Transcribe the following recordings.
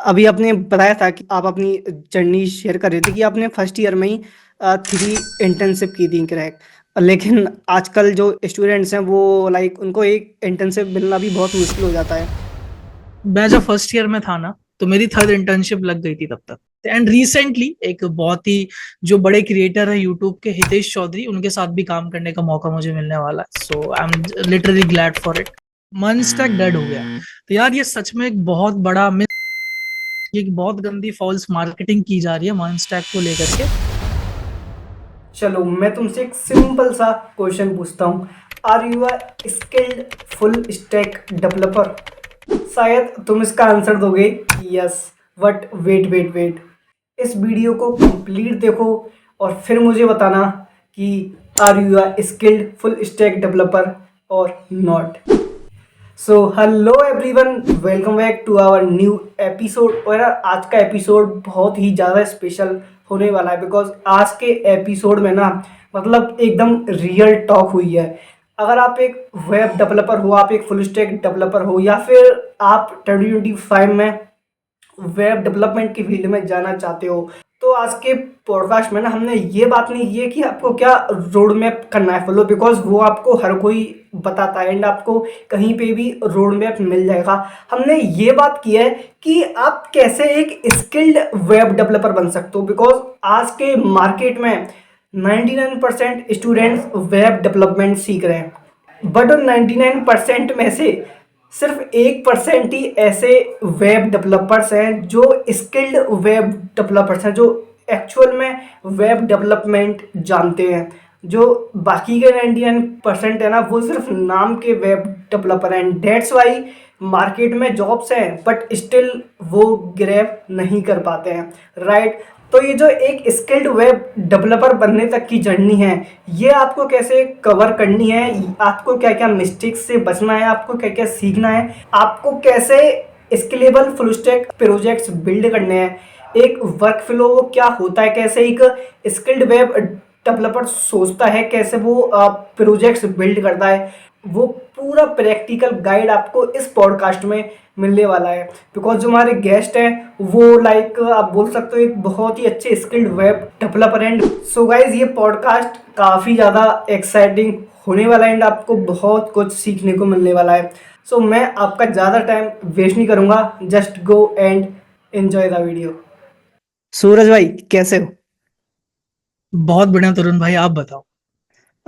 अभी आपने बताया था कि आप अपनी जर्नी शेयर कर रहे थे कि आपने फर्स्ट ईयर में ही 3 इंटर्नशिप की थी क्रैक। लेकिन आजकल जो स्टूडेंट्स हैं वो लाइक उनको एक इंटर्नशिप मिलना भी बहुत मुश्किल हो जाता है। मैं जब फर्स्ट ईयर में था ना, तो मेरी थर्ड इंटर्नशिप लग गई थी तब तक। एंड रिसेंटली एक बहुत ही जो बड़े क्रिएटर है यूट्यूब के, हितेश चौधरी, उनके साथ भी काम करने का मौका मुझे मिलने वाला है। So I am literally glad for it. मन स्टैक डेड हो गया। तो यार ये सच में एक बहुत बड़ा मिस, एक बहुत गंदी फॉल्स मार्केटिंग की जा रही है मन स्टैक को लेकर के। चलो मैं तुमसे एक सिंपल सा क्वेश्चन पूछता हूँ। Are you a skilled full stack developer? शायद तुम इसका आंसर दोगे yes. But wait wait wait, इस वीडियो को कंप्लीट देखो और फिर मुझे बताना कि are you a skilled full stack developer और not. So hello everyone, welcome back to our new episode. और यार आज का एपिसोड बहुत ही ज़्यादा स्पेशल होने वाला है बिकॉज आज के एपिसोड में ना मतलब एकदम रियल टॉक हुई है। अगर आप एक वेब डेवलपर हो, आप एक फुल स्टैक डेवलपर हो, या फिर आप 2025 में वेब डेवलपमेंट की फील्ड में जाना चाहते हो, तो आज के पॉडकास्ट में ना हमने ये बात नहीं की है कि आपको क्या रोड मैप करना है फॉलो, बिकॉज वो आपको हर कोई बताता है एंड आपको कहीं पे भी रोड मैप मिल जाएगा। हमने ये बात की है कि आप कैसे एक स्किल्ड वेब डेवलपर बन सकते हो, बिकॉज आज के मार्केट में 99% स्टूडेंट्स वेब डेवलपमेंट सीख रहे हैं, बट उन 99% में से सिर्फ 1% ही ऐसे वेब डेवलपर्स हैं जो स्किल्ड वेब डेवलपर्स हैं, जो एक्चुअल में वेब डेवलपमेंट जानते हैं। जो बाकी के 99% है ना, वो सिर्फ नाम के वेब डेवलपर हैं। डेट्स वाई मार्केट में जॉब्स हैं बट स्टिल वो ग्रैब नहीं कर पाते हैं, राइट। तो ये जो एक स्किल्ड वेब डेवलपर बनने तक की जर्नी है, ये आपको कैसे कवर करनी है, आपको क्या क्या मिस्टेक्स से बचना है, आपको क्या क्या सीखना है, आपको कैसे scalable full stack projects build करने हैं, एक वर्क फ्लो क्या होता है, कैसे एक स्किल्ड वेब डेवलपर सोचता है, कैसे वो प्रोजेक्ट्स बिल्ड करता है, वो पूरा प्रैक्टिकल गाइड आपको इस पॉडकास्ट में मिलने वाला है। बिकॉज जो हमारे गेस्ट हैं वो लाइक आप बोल सकते हो एक बहुत ही अच्छे स्किल्ड वेब डेवलपर हैं। सो गाइज ये पॉडकास्ट काफ़ी ज़्यादा एक्साइटिंग होने वाला है एंड आपको बहुत कुछ सीखने को मिलने वाला है। सो मैं आपका ज़्यादा टाइम वेस्ट नहीं करूँगा, just go and enjoy the video. Suraj भाई कैसे हो? बहुत बढ़िया तरुण भाई, आप बताओ।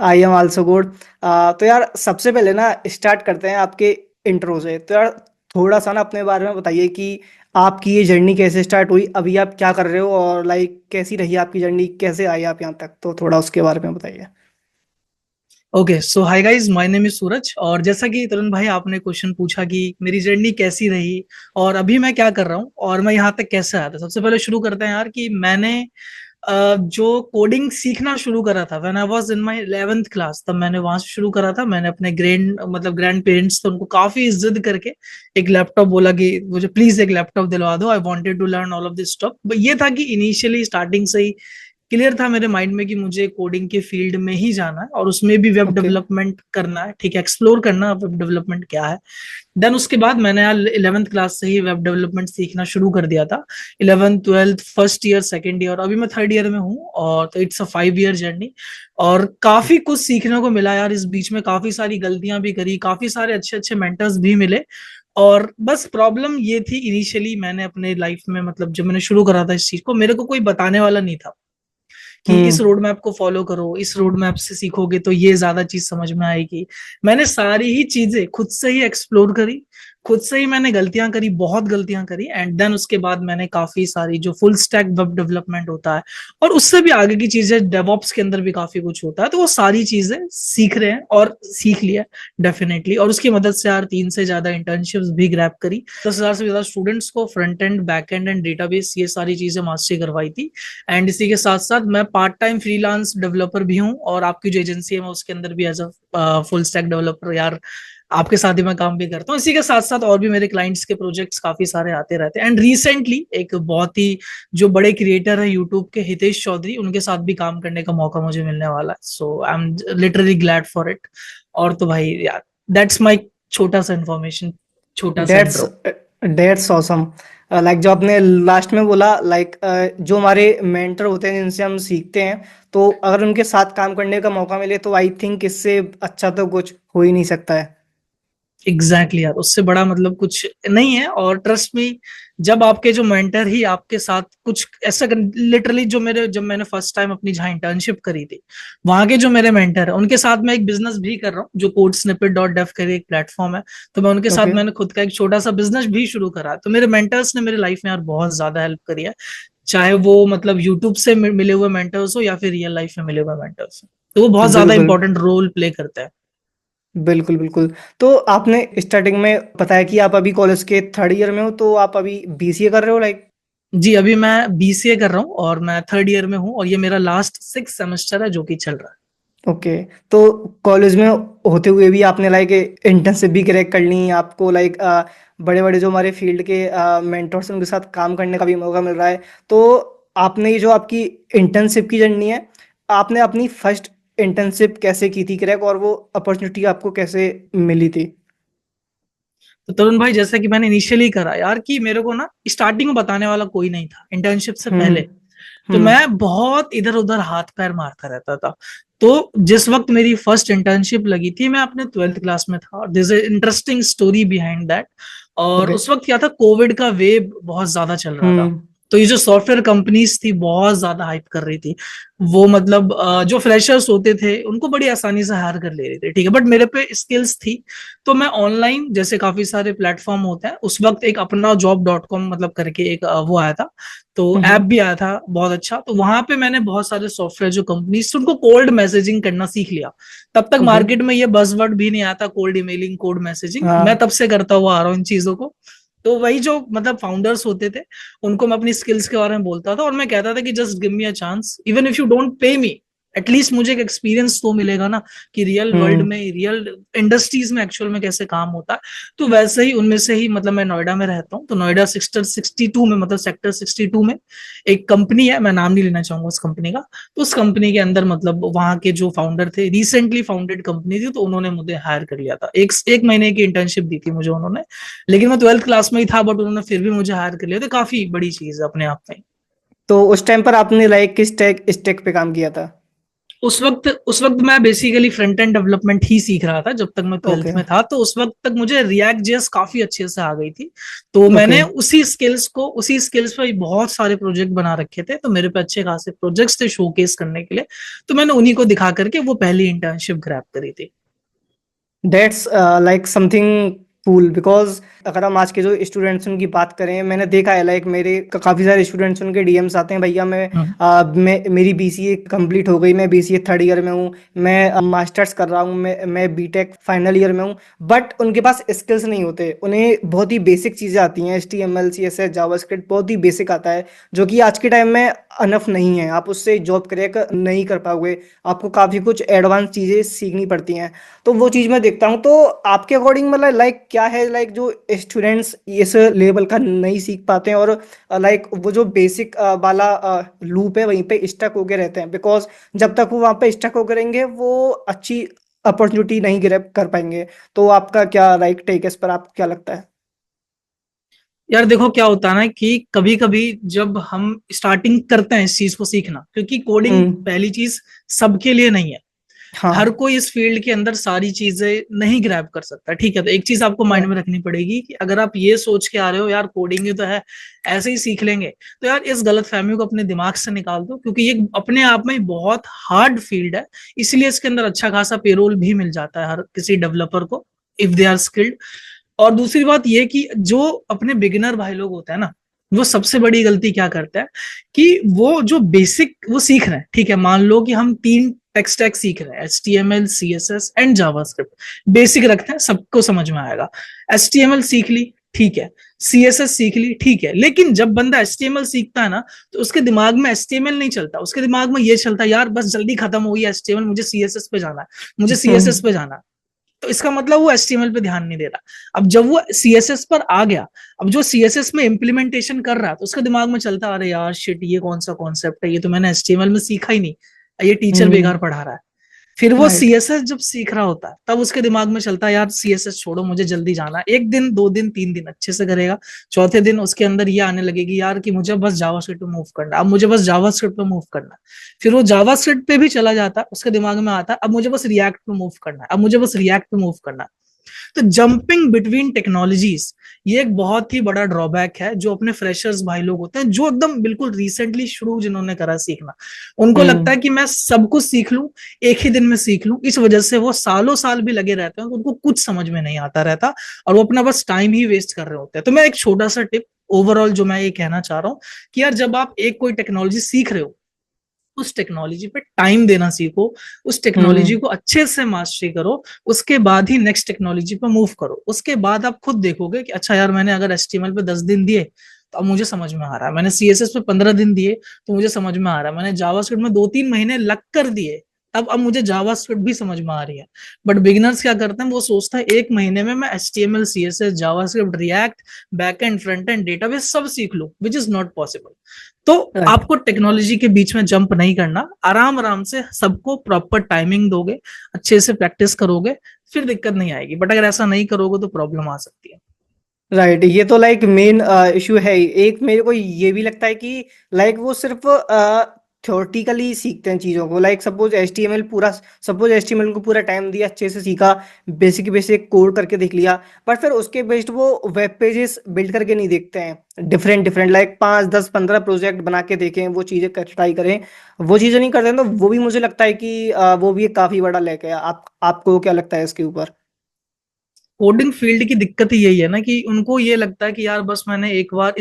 I am also good. तो यार सबसे पहले ना स्टार्ट करते हैं आपके इंट्रो से। तो यार थोड़ा सा ना अपने बारे में बताइए कि आपकी ये जर्नी कैसे स्टार्ट हुई, अभी आप क्या कर रहे हो, और लाइक कैसी रही आपकी जर्नी, कैसे आए आप यहाँ तक, तो थोड़ा उसके बारे में बताइए। Okay, so hi guys, my name is Suraj. और जैसा कि तरुण भाई आपने क्वेश्चन पूछा कि मेरी जर्नी कैसी रही और अभी मैं क्या कर रहा हूँ और मैं यहाँ तक कैसे आया था, सबसे पहले शुरू करते हैं यार कि मैंने जो कोडिंग सीखना शुरू करा था when I was in my 11th class, तब मैंने वहां से शुरू करा था। मैंने अपने ग्रैंड पेरेंट्स थे, उनको काफी जिद करके एक लैपटॉप बोला कि मुझे प्लीज एक लैपटॉप दिलवा दो। I wanted to learn all of this stuff. ये था कि इनिशियली स्टार्टिंग से ही क्लियर था मेरे माइंड में कि मुझे कोडिंग के फील्ड में ही जाना है और उसमें भी वेब ओके। डेवलपमेंट करना है, ठीक है, एक्सप्लोर करना वेब डेवलपमेंट क्या है। देन उसके बाद मैंने यार 11th क्लास से ही वेब डेवलपमेंट सीखना शुरू कर दिया था। 11th 12th first year second year, अभी मैं थर्ड ईयर में हूँ। और तो इट्स अ 5 ईयर जर्नी और काफी कुछ सीखने को मिला यार। इस बीच में काफी सारी गलतियां भी करी, काफी सारे अच्छे अच्छे मेंटर्स भी मिले। और बस प्रॉब्लम ये थी, इनिशियली मैंने अपने लाइफ में मतलब जब मैंने शुरू करा था इस चीज को, मेरे को कोई बताने वाला नहीं था कि इस हम्म। रोड मैप को फॉलो करो, इस रोड मैप से सीखोगे तो ये ज्यादा चीज समझ में आएगी। मैंने सारी ही चीजें खुद से ही एक्सप्लोर करी, खुद से ही मैंने गलतियां करी, बहुत गलतियां करी। एंड देन उसके बाद मैंने काफी सारी जो फुल स्टैक वेब डेवलपमेंट होता है और उससे भी आगे की चीजें, डेवऑप्स के अंदर भी काफी कुछ होता है, तो वो सारी चीजें सीख रहे हैं और सीख लिया डेफिनेटली। और उसकी मदद से यार 3 से ज्यादा इंटर्नशिप्स भी ग्रैब करी, 10,000 से ज्यादा स्टूडेंट्स को front end, back and and database, ये सारी चीजें मास्टरी करवाई थी। एंड इसी के साथ साथ मैं पार्ट टाइम फ्रीलांस डेवलपर भी हूँ और आपकी जो एजेंसी है मैं उसके अंदर भी as a full stack developer यार आपके साथ ही मैं काम भी करता हूँ। इसी के साथ साथ और भी मेरे क्लाइंट्स के प्रोजेक्ट्स काफी सारे आते रहते हैं। एंड रिसेंटली एक बहुत ही जो बड़े क्रिएटर है यूट्यूब के, हितेश चौधरी, उनके साथ भी काम करने का मौका मुझे मिलने वाला है। So I am literally glad for it. और तो भाई यार दैट्स माई छोटा सा इन्फॉर्मेशन, छोटा सा that's intro. That's awesome. Like जो आपने लास्ट में बोला, लाइक जो हमारे मेंटर होते हैं जिनसे हम सीखते हैं, तो अगर उनके साथ काम करने का मौका मिले तो आई थिंक इससे अच्छा तो कुछ हो ही नहीं सकता है। एग्जैक्टली यार, उससे बड़ा मतलब कुछ नहीं है। और ट्रस्ट मी, जब आपके जो मेंटर ही आपके साथ कुछ ऐसा, लिटरली जो मेरे, जब मैंने फर्स्ट टाइम अपनी जहाँ इंटर्नशिप करी थी, वहां के जो मेरे मेंटर है उनके साथ मैं एक बिजनेस भी कर रहा हूँ, जो कोड स्निपेट डॉट डेव करके एक प्लेटफॉर्म है। तो मैं उनके साथ, ओके। मैंने खुद का एक छोटा सा बिजनेस भी शुरू करा है। तो मेरे मेंटर्स ने मेरी लाइफ में यार बहुत ज्यादा हेल्प करी है, चाहे वो मतलब यूट्यूब से मिले हुए मेंटर्स हो या फिर रियल लाइफ में मिले हुए मेंटर्स हो। तो वो बहुत ज्यादा बिल्कुल इंपॉर्टेंट रोल प्ले करते हैं। बिल्कुल बिल्कुल। तो आपने स्टार्टिंग में बताया कि आप अभी कॉलेज के थर्ड ईयर में हो, तो आप अभी बीसीए कर रहे हो लाइक? जी, अभी मैं बीसीए कर रहा हूँ और मैं थर्ड ईयर में हूँ, और ये मेरा लास्ट 6 सेमेस्टर है जो कि चल रहा है। ओके। तो कॉलेज में होते हुए भी आपने लाइक इंटर्नशिप भी क्रैक कर ली, आपको लाइक बड़े बड़े जो हमारे फील्ड के मेंटर्स उनके साथ काम करने का भी मौका मिल रहा है। तो आपने ये जो आपकी इंटर्नशिप की जर्नी है, आपने अपनी फर्स्ट इंटर्नशिप कैसे की थी क्रैक, और वो अपॉर्चुनिटी आपको कैसे मिली थी? तो तरुण भाई, जैसे कि मैंने इनिशियली करा यार, कि मेरे को ना स्टार्टिंग में बताने वाला कोई नहीं था इंटर्नशिप से हम्म। पहले। तो हम्म। मैं बहुत इधर उधर हाथ पैर मारता रहता था। तो जिस वक्त मेरी फर्स्ट इंटर्नशिप लगी थी, मैं अपने 12th क्लास में था, और this interesting story behind that. और ओके। उस वक्त क्या था, कोविड का वेव बहुत ज्यादा चल रहा था। हम्म। तो ये जो सॉफ्टवेयर कंपनीज थी बहुत ज्यादा हाइप कर रही थी। वो मतलब जो फ्रेशर्स होते थे उनको बड़ी आसानी से हायर कर ले रहे थे, ठीक है, बट मेरे पे स्किल्स थी। तो मैं ऑनलाइन, जैसे काफी सारे प्लेटफॉर्म होते हैं, उस वक्त एक अपना जॉब डॉट कॉम मतलब करके एक वो आया था। तो ऐप हम्म। भी आया था बहुत अच्छा। तो वहां पे मैंने बहुत सारे सॉफ्टवेयर जो कंपनीज थी उनको कोल्ड मैसेजिंग करना सीख लिया। तब तक ओके। मार्केट में ये बजवर्ड भी नहीं आता, कोल्ड ईमेलिंग, कोल्ड मैसेजिंग, मैं हाँ। तब से करता हुआ आ रहा हूँ इन चीजों को। तो वही जो मतलब फाउंडर्स होते थे, उनको मैं अपनी स्किल्स के बारे में बोलता था, और मैं कहता था कि just give me a chance, even if you don't pay me, at least मुझे एक एक्सपीरियंस तो मिलेगा ना, कि रियल वर्ल्ड हम्म। में, रियल इंडस्ट्रीज में एक्चुअल में कैसे काम होता है। तो वैसे ही उनमें से ही, मतलब मैं नोएडा में रहता हूँ, तो नोएडा सेक्टर 62 में, मतलब सेक्टर 62 में एक कंपनी है, मैं नाम नहीं लेना चाहूंगा उस कंपनी का। तो उस कंपनी के अंदर मतलब वहां के जो फाउंडर थे, रिसेंटली फाउंडेड कंपनी थी, तो उन्होंने मुझे हायर कर लिया था। एक महीने की इंटर्नशिप दी थी मुझे उन्होंने। लेकिन मैं 12th क्लास में ही था, बट उन्होंने फिर भी मुझे हायर कर लिया, तो काफी बड़ी चीज है अपने आप में। तो उस टाइम पर आपने लाइक किस टेक पे काम किया था? उस वक्त मैं बेसिकली फ्रंट एंड डेवलपमेंट ही सीख रहा था, जब तक मैं ट्वेल्थ ओके। में था। तो उस वक्त तक मुझे रिएक्ट जेएस काफी अच्छे से आ गई थी। तो ओके। मैंने उसी स्किल्स पे बहुत सारे प्रोजेक्ट बना रखे थे, तो मेरे पे अच्छे खासे प्रोजेक्ट्स थे शोकेस करने के लिए। तो मैंने उन्हीं को दिखा करके वो पहली इंटर्नशिप ग्रैब करी थी। That's like something cool, because अगर हम आज के जो स्टूडेंट्स उनकी बात करें, मैंने देखा है लाइक मेरे काफ़ी सारे स्टूडेंट्स उनके डीएम्स आते हैं, भैया हम्म। मैं मेरी बीसीए कंप्लीट हो गई, मैं बीसीए थर्ड ईयर में हूँ, मैं मास्टर्स कर रहा हूँ, मैं बीटेक फाइनल ईयर में हूँ, बट उनके पास स्किल्स नहीं होते, उन्हें बहुत ही बेसिक चीज़ें आती हैं, HTML CSS जावास्क्रिप्ट बहुत ही बेसिक आता है, जो कि आज के टाइम में अनफ नहीं है, आप उससे जॉब क्रैक नहीं कर पाओगे, आपको काफ़ी कुछ एडवांस चीज़ें सीखनी पड़ती हैं। तो वो चीज़ मैं देखता हूँ। तो आपके अकॉर्डिंग मतलब लाइक क्या है, लाइक जो स्टूडेंट्स इस लेवल का नहीं सीख पाते हैं, और लाइक वो जो बेसिक वाला लूप है वहीं पे स्टक होके रहते हैं, बिकॉज जब तक वो वहाँ पे स्टक होकर रहेंगे वो अच्छी अपॉर्चुनिटी नहीं ग्रैब कर पाएंगे। तो आपका क्या लाइक टेक है इस पर, आपको क्या लगता है? यार देखो क्या होता है ना, कि कभी कभी जब हम स्टार्टिंग करते हैं इस चीज को सीखना, क्योंकि कोडिंग हम्म। पहली चीज सबके लिए नहीं है। हर हाँ। कोई इस फील्ड के अंदर सारी चीजें नहीं ग्रैब कर सकता, ठीक है। तो एक चीज आपको माइंड हाँ। में रखनी पड़ेगी, कि अगर आप ये सोच के आ रहे हो यार कोडिंग ही तो है, ऐसे ही सीख लेंगे, तो यार इस गलत फहमी को अपने दिमाग से निकाल दो, क्योंकि ये अपने आप में ही बहुत हार्ड फील्ड है। इसलिए इसके अंदर अच्छा खासा पेरोल भी मिल जाता है हर किसी डेवलपर को, इफ दे आर स्किल्ड। और दूसरी बात ये कि जो अपने बिगिनर भाई लोग होते हैं ना, वो सबसे बड़ी गलती क्या करता है, कि वो जो बेसिक वो सीख रहे हैं, ठीक है, मान लो कि हम 3 टेक स्टैक सीख रहे हैं, HTML CSS and JavaScript. Basic रखते हैं, सबको समझ में आएगा। HTML सीख ली, ठीक है, CSS सीख ली, ठीक है, लेकिन जब बंदा HTML सीखता है ना, तो उसके दिमाग में HTML नहीं चलता, उसके दिमाग में ये चलता है, यार बस जल्दी खत्म हो गई HTML, मुझे CSS पे जाना है, मुझे CSS पे जाना है। तो इसका मतलब वो HTML पे ध्यान नहीं दे रहा। अब जब वो CSS पर आ गया, अब जो CSS में इम्प्लीमेंटेशन कर रहा है, तो उसके दिमाग में चलता, अरे यार शिट, ये कौन सा कॉन्सेप्ट है, ये तो मैंने HTML में सीखा ही नहीं, ये टीचर हम्म। बेकार पढ़ा रहा है। फिर वो राइट। सीएसएस जब सीख रहा होता है तब उसके दिमाग में चलता है यार सीएसएस छोड़ो, मुझे जल्दी जाना है। एक दिन, 2 दिन, 3 दिन अच्छे से करेगा, चौथे दिन उसके अंदर ये आने लगेगी यार कि मुझे बस जावास्क्रिप्ट पे मूव करना है, अब मुझे बस जावास्क्रिप्ट पे मूव करना है। फिर वो जावास्क्रिप्ट पे भी चला जाता है, उसके दिमाग में आता है अब मुझे बस रिएक्ट पे मूव करना है, अब मुझे बस रिएक्ट पे मूव करना है। तो जंपिंग बिटवीन टेक्नोलॉजीज, ये एक बहुत ही बड़ा ड्रॉबैक है जो अपने फ्रेशर्स भाई लोग होते हैं, जो एकदम बिल्कुल रिसेंटली शुरू जिन्होंने करा सीखना, उनको लगता है हम्म। कि मैं सब कुछ सीख लूं, एक ही दिन में सीख लूं। इस वजह से वो सालों साल भी लगे रहते हैं, उनको कुछ समझ में नहीं आता रहता और वो अपना बस टाइम ही वेस्ट कर रहे होते हैं। तो मैं एक छोटा सा टिप ओवरऑल जो मैं ये कहना चाह रहा हूँ कि यार जब आप एक कोई टेक्नोलॉजी सीख रहे हो, उस टेक्नोलॉजी पे टाइम देना सीखो, उस टेक्नोलॉजी हम्म। को अच्छे से मास्टरी करो, उसके बाद ही नेक्स्ट टेक्नोलॉजी पे मूव करो। उसके बाद आप खुद देखोगे कि अच्छा यार मैंने अगर एचटीएमएल पे 10 दिन दिए तो अब मुझे समझ में आ रहा है, मैंने सीएसएस पे 15 दिन दिए तो मुझे समझ में आ रहा है, मैंने जावास्क्रिप्ट में 2-3 महीने लग कर दिए तब अब मुझे जावास्क्रिप्ट भी समझ में आ रही है। बट बिगिनर्स क्या करते हैं, वो सोचता है 1 महीने में मैं HTML, CSS, JavaScript, react, backend, front end, database सब सीख लूं, विच इज नॉट पॉसिबल। तो राइट। आपको टेक्नोलॉजी के बीच में जंप नहीं करना, आराम आराम से सबको प्रॉपर टाइमिंग दोगे, अच्छे से प्रैक्टिस करोगे, फिर दिक्कत नहीं आएगी। बट अगर ऐसा नहीं करोगे तो प्रॉब्लम आ सकती है। राइट, ये तो लाइक मेन इशू है ही। एक मेरे को ये भी लगता है कि लाइक वो सिर्फ थ्योरेटिकली सीखते हैं चीज़ों को। लाइक सपोज एचटीएमएल को पूरा टाइम दिया, अच्छे से सीखा, बेसिक बेसिक कोड करके देख लिया, बट फिर उसके बेस्ड वो वेब पेजेस बिल्ड करके नहीं देखते हैं। डिफरेंट डिफरेंट लाइक 5 10 15 प्रोजेक्ट बना के देखें, वो चीज़ें ट्राई करें, वो चीज़ें नहीं करते हैं। तो वो भी मुझे लगता है कि वो भी एक काफ़ी बड़ा लैक है। आपको क्या लगता है इसके ऊपर? कोडिंग फील्ड की दिक्कत ही यही है ना कि उनको ये लगता है कि यार बस मैंने एक बार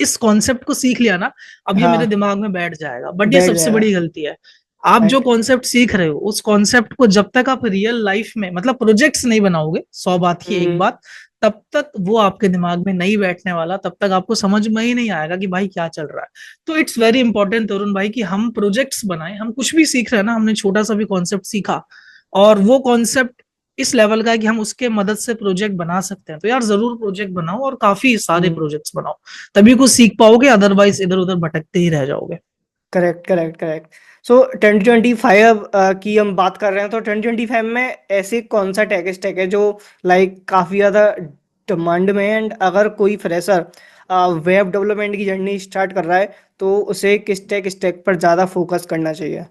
इस कॉन्सेप्ट को सीख लिया ना, अब ये मेरे हाँ, दिमाग में बैठ जाएगा। बट ये बैठ सबसे जाएगा। बड़ी गलती है। आप जो राइट। कॉन्सेप्ट सीख रहे हो उस कॉन्सेप्ट को जब तक आप रियल लाइफ में मतलब प्रोजेक्ट्स नहीं बनाओगे, 100 बात ही एक हम्म। बात, तब तक वो आपके दिमाग में नहीं बैठने वाला, तब तक आपको समझ में ही नहीं आएगा कि भाई क्या चल रहा है। तो इट्स वेरी इंपॉर्टेंट तरुण भाई कि हम प्रोजेक्ट्स बनाएं। हम कुछ भी सीख रहे हैं ना, हमने छोटा सा भी कॉन्सेप्ट सीखा और वो कॉन्सेप्ट इस लेवल का है कि हम उसके मदद से प्रोजेक्ट बना सकते हैं, तो यार जरूर प्रोजेक्ट बनाओ और काफी सारे हम्म। प्रोजेक्ट्स बनाओ, तभी कुछ सीख पाओगे, अदरवाइज इधर उधर भटकते ही रह जाओगे। Correct, correct, correct. सो 2025 की हम बात कर रहे हैं, तो 2025 में ऐसे कौन सा टेक स्टैक है जो लाइक काफ़ी ज़्यादा डिमांड में है? एंड अगर कोई फ्रेशर वेब डेवलपमेंट की जर्नी स्टार्ट कर रहा है, तो उसे किस टेक स्टैक पर ज़्यादा फोकस करना चाहिए?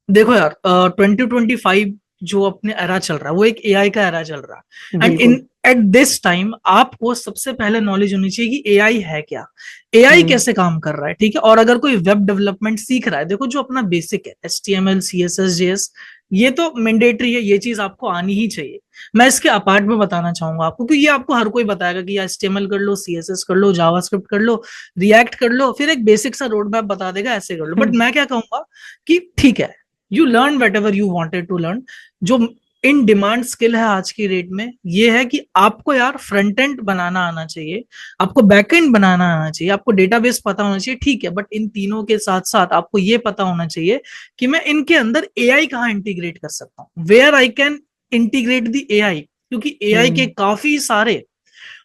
देखो यार 2025 जो अपने एरा चल रहा है वो एक एआई का एरा चल रहा है। एंड बिल्कुल। इन एट दिस टाइम आपको सबसे पहले नॉलेज होनी चाहिए कि एआई है क्या, एआई हम्म। कैसे काम कर रहा है, ठीक है। और अगर कोई वेब डेवलपमेंट सीख रहा है, देखो जो अपना बेसिक है एचटीएमएल, सीएसएस, जेएस, ये तो मैंडेटरी है, ये चीज आपको आनी ही चाहिए। मैं इसके अपार्ट में बताना चाहूंगा आपको, क्योंकि ये आपको हर कोई बताएगा कि एचटीएमएल कर लो, सीएसएस कर लो, जावास्क्रिप्ट कर लो, रिएक्ट कर लो, फिर एक बेसिक सा रोड मैप बता देगा ऐसे कर लो। बट मैं क्या कहूंगा कि ठीक है, you learn whatever you wanted to learn. जो इन डिमांड स्किल है आज की डेट में ये है कि आपको यार फ्रंट एंड बनाना आना चाहिए, आपको बैक एंड बनाना आना चाहिए, आपको डेटाबेस पता होना चाहिए, ठीक है। बट इन तीनों के साथ साथ आपको ये पता होना चाहिए कि मैं इनके अंदर एआई कहाँ इंटीग्रेट कर सकता हूँ, where I can integrate the AI, क्योंकि एआई के हम्म। काफी सारे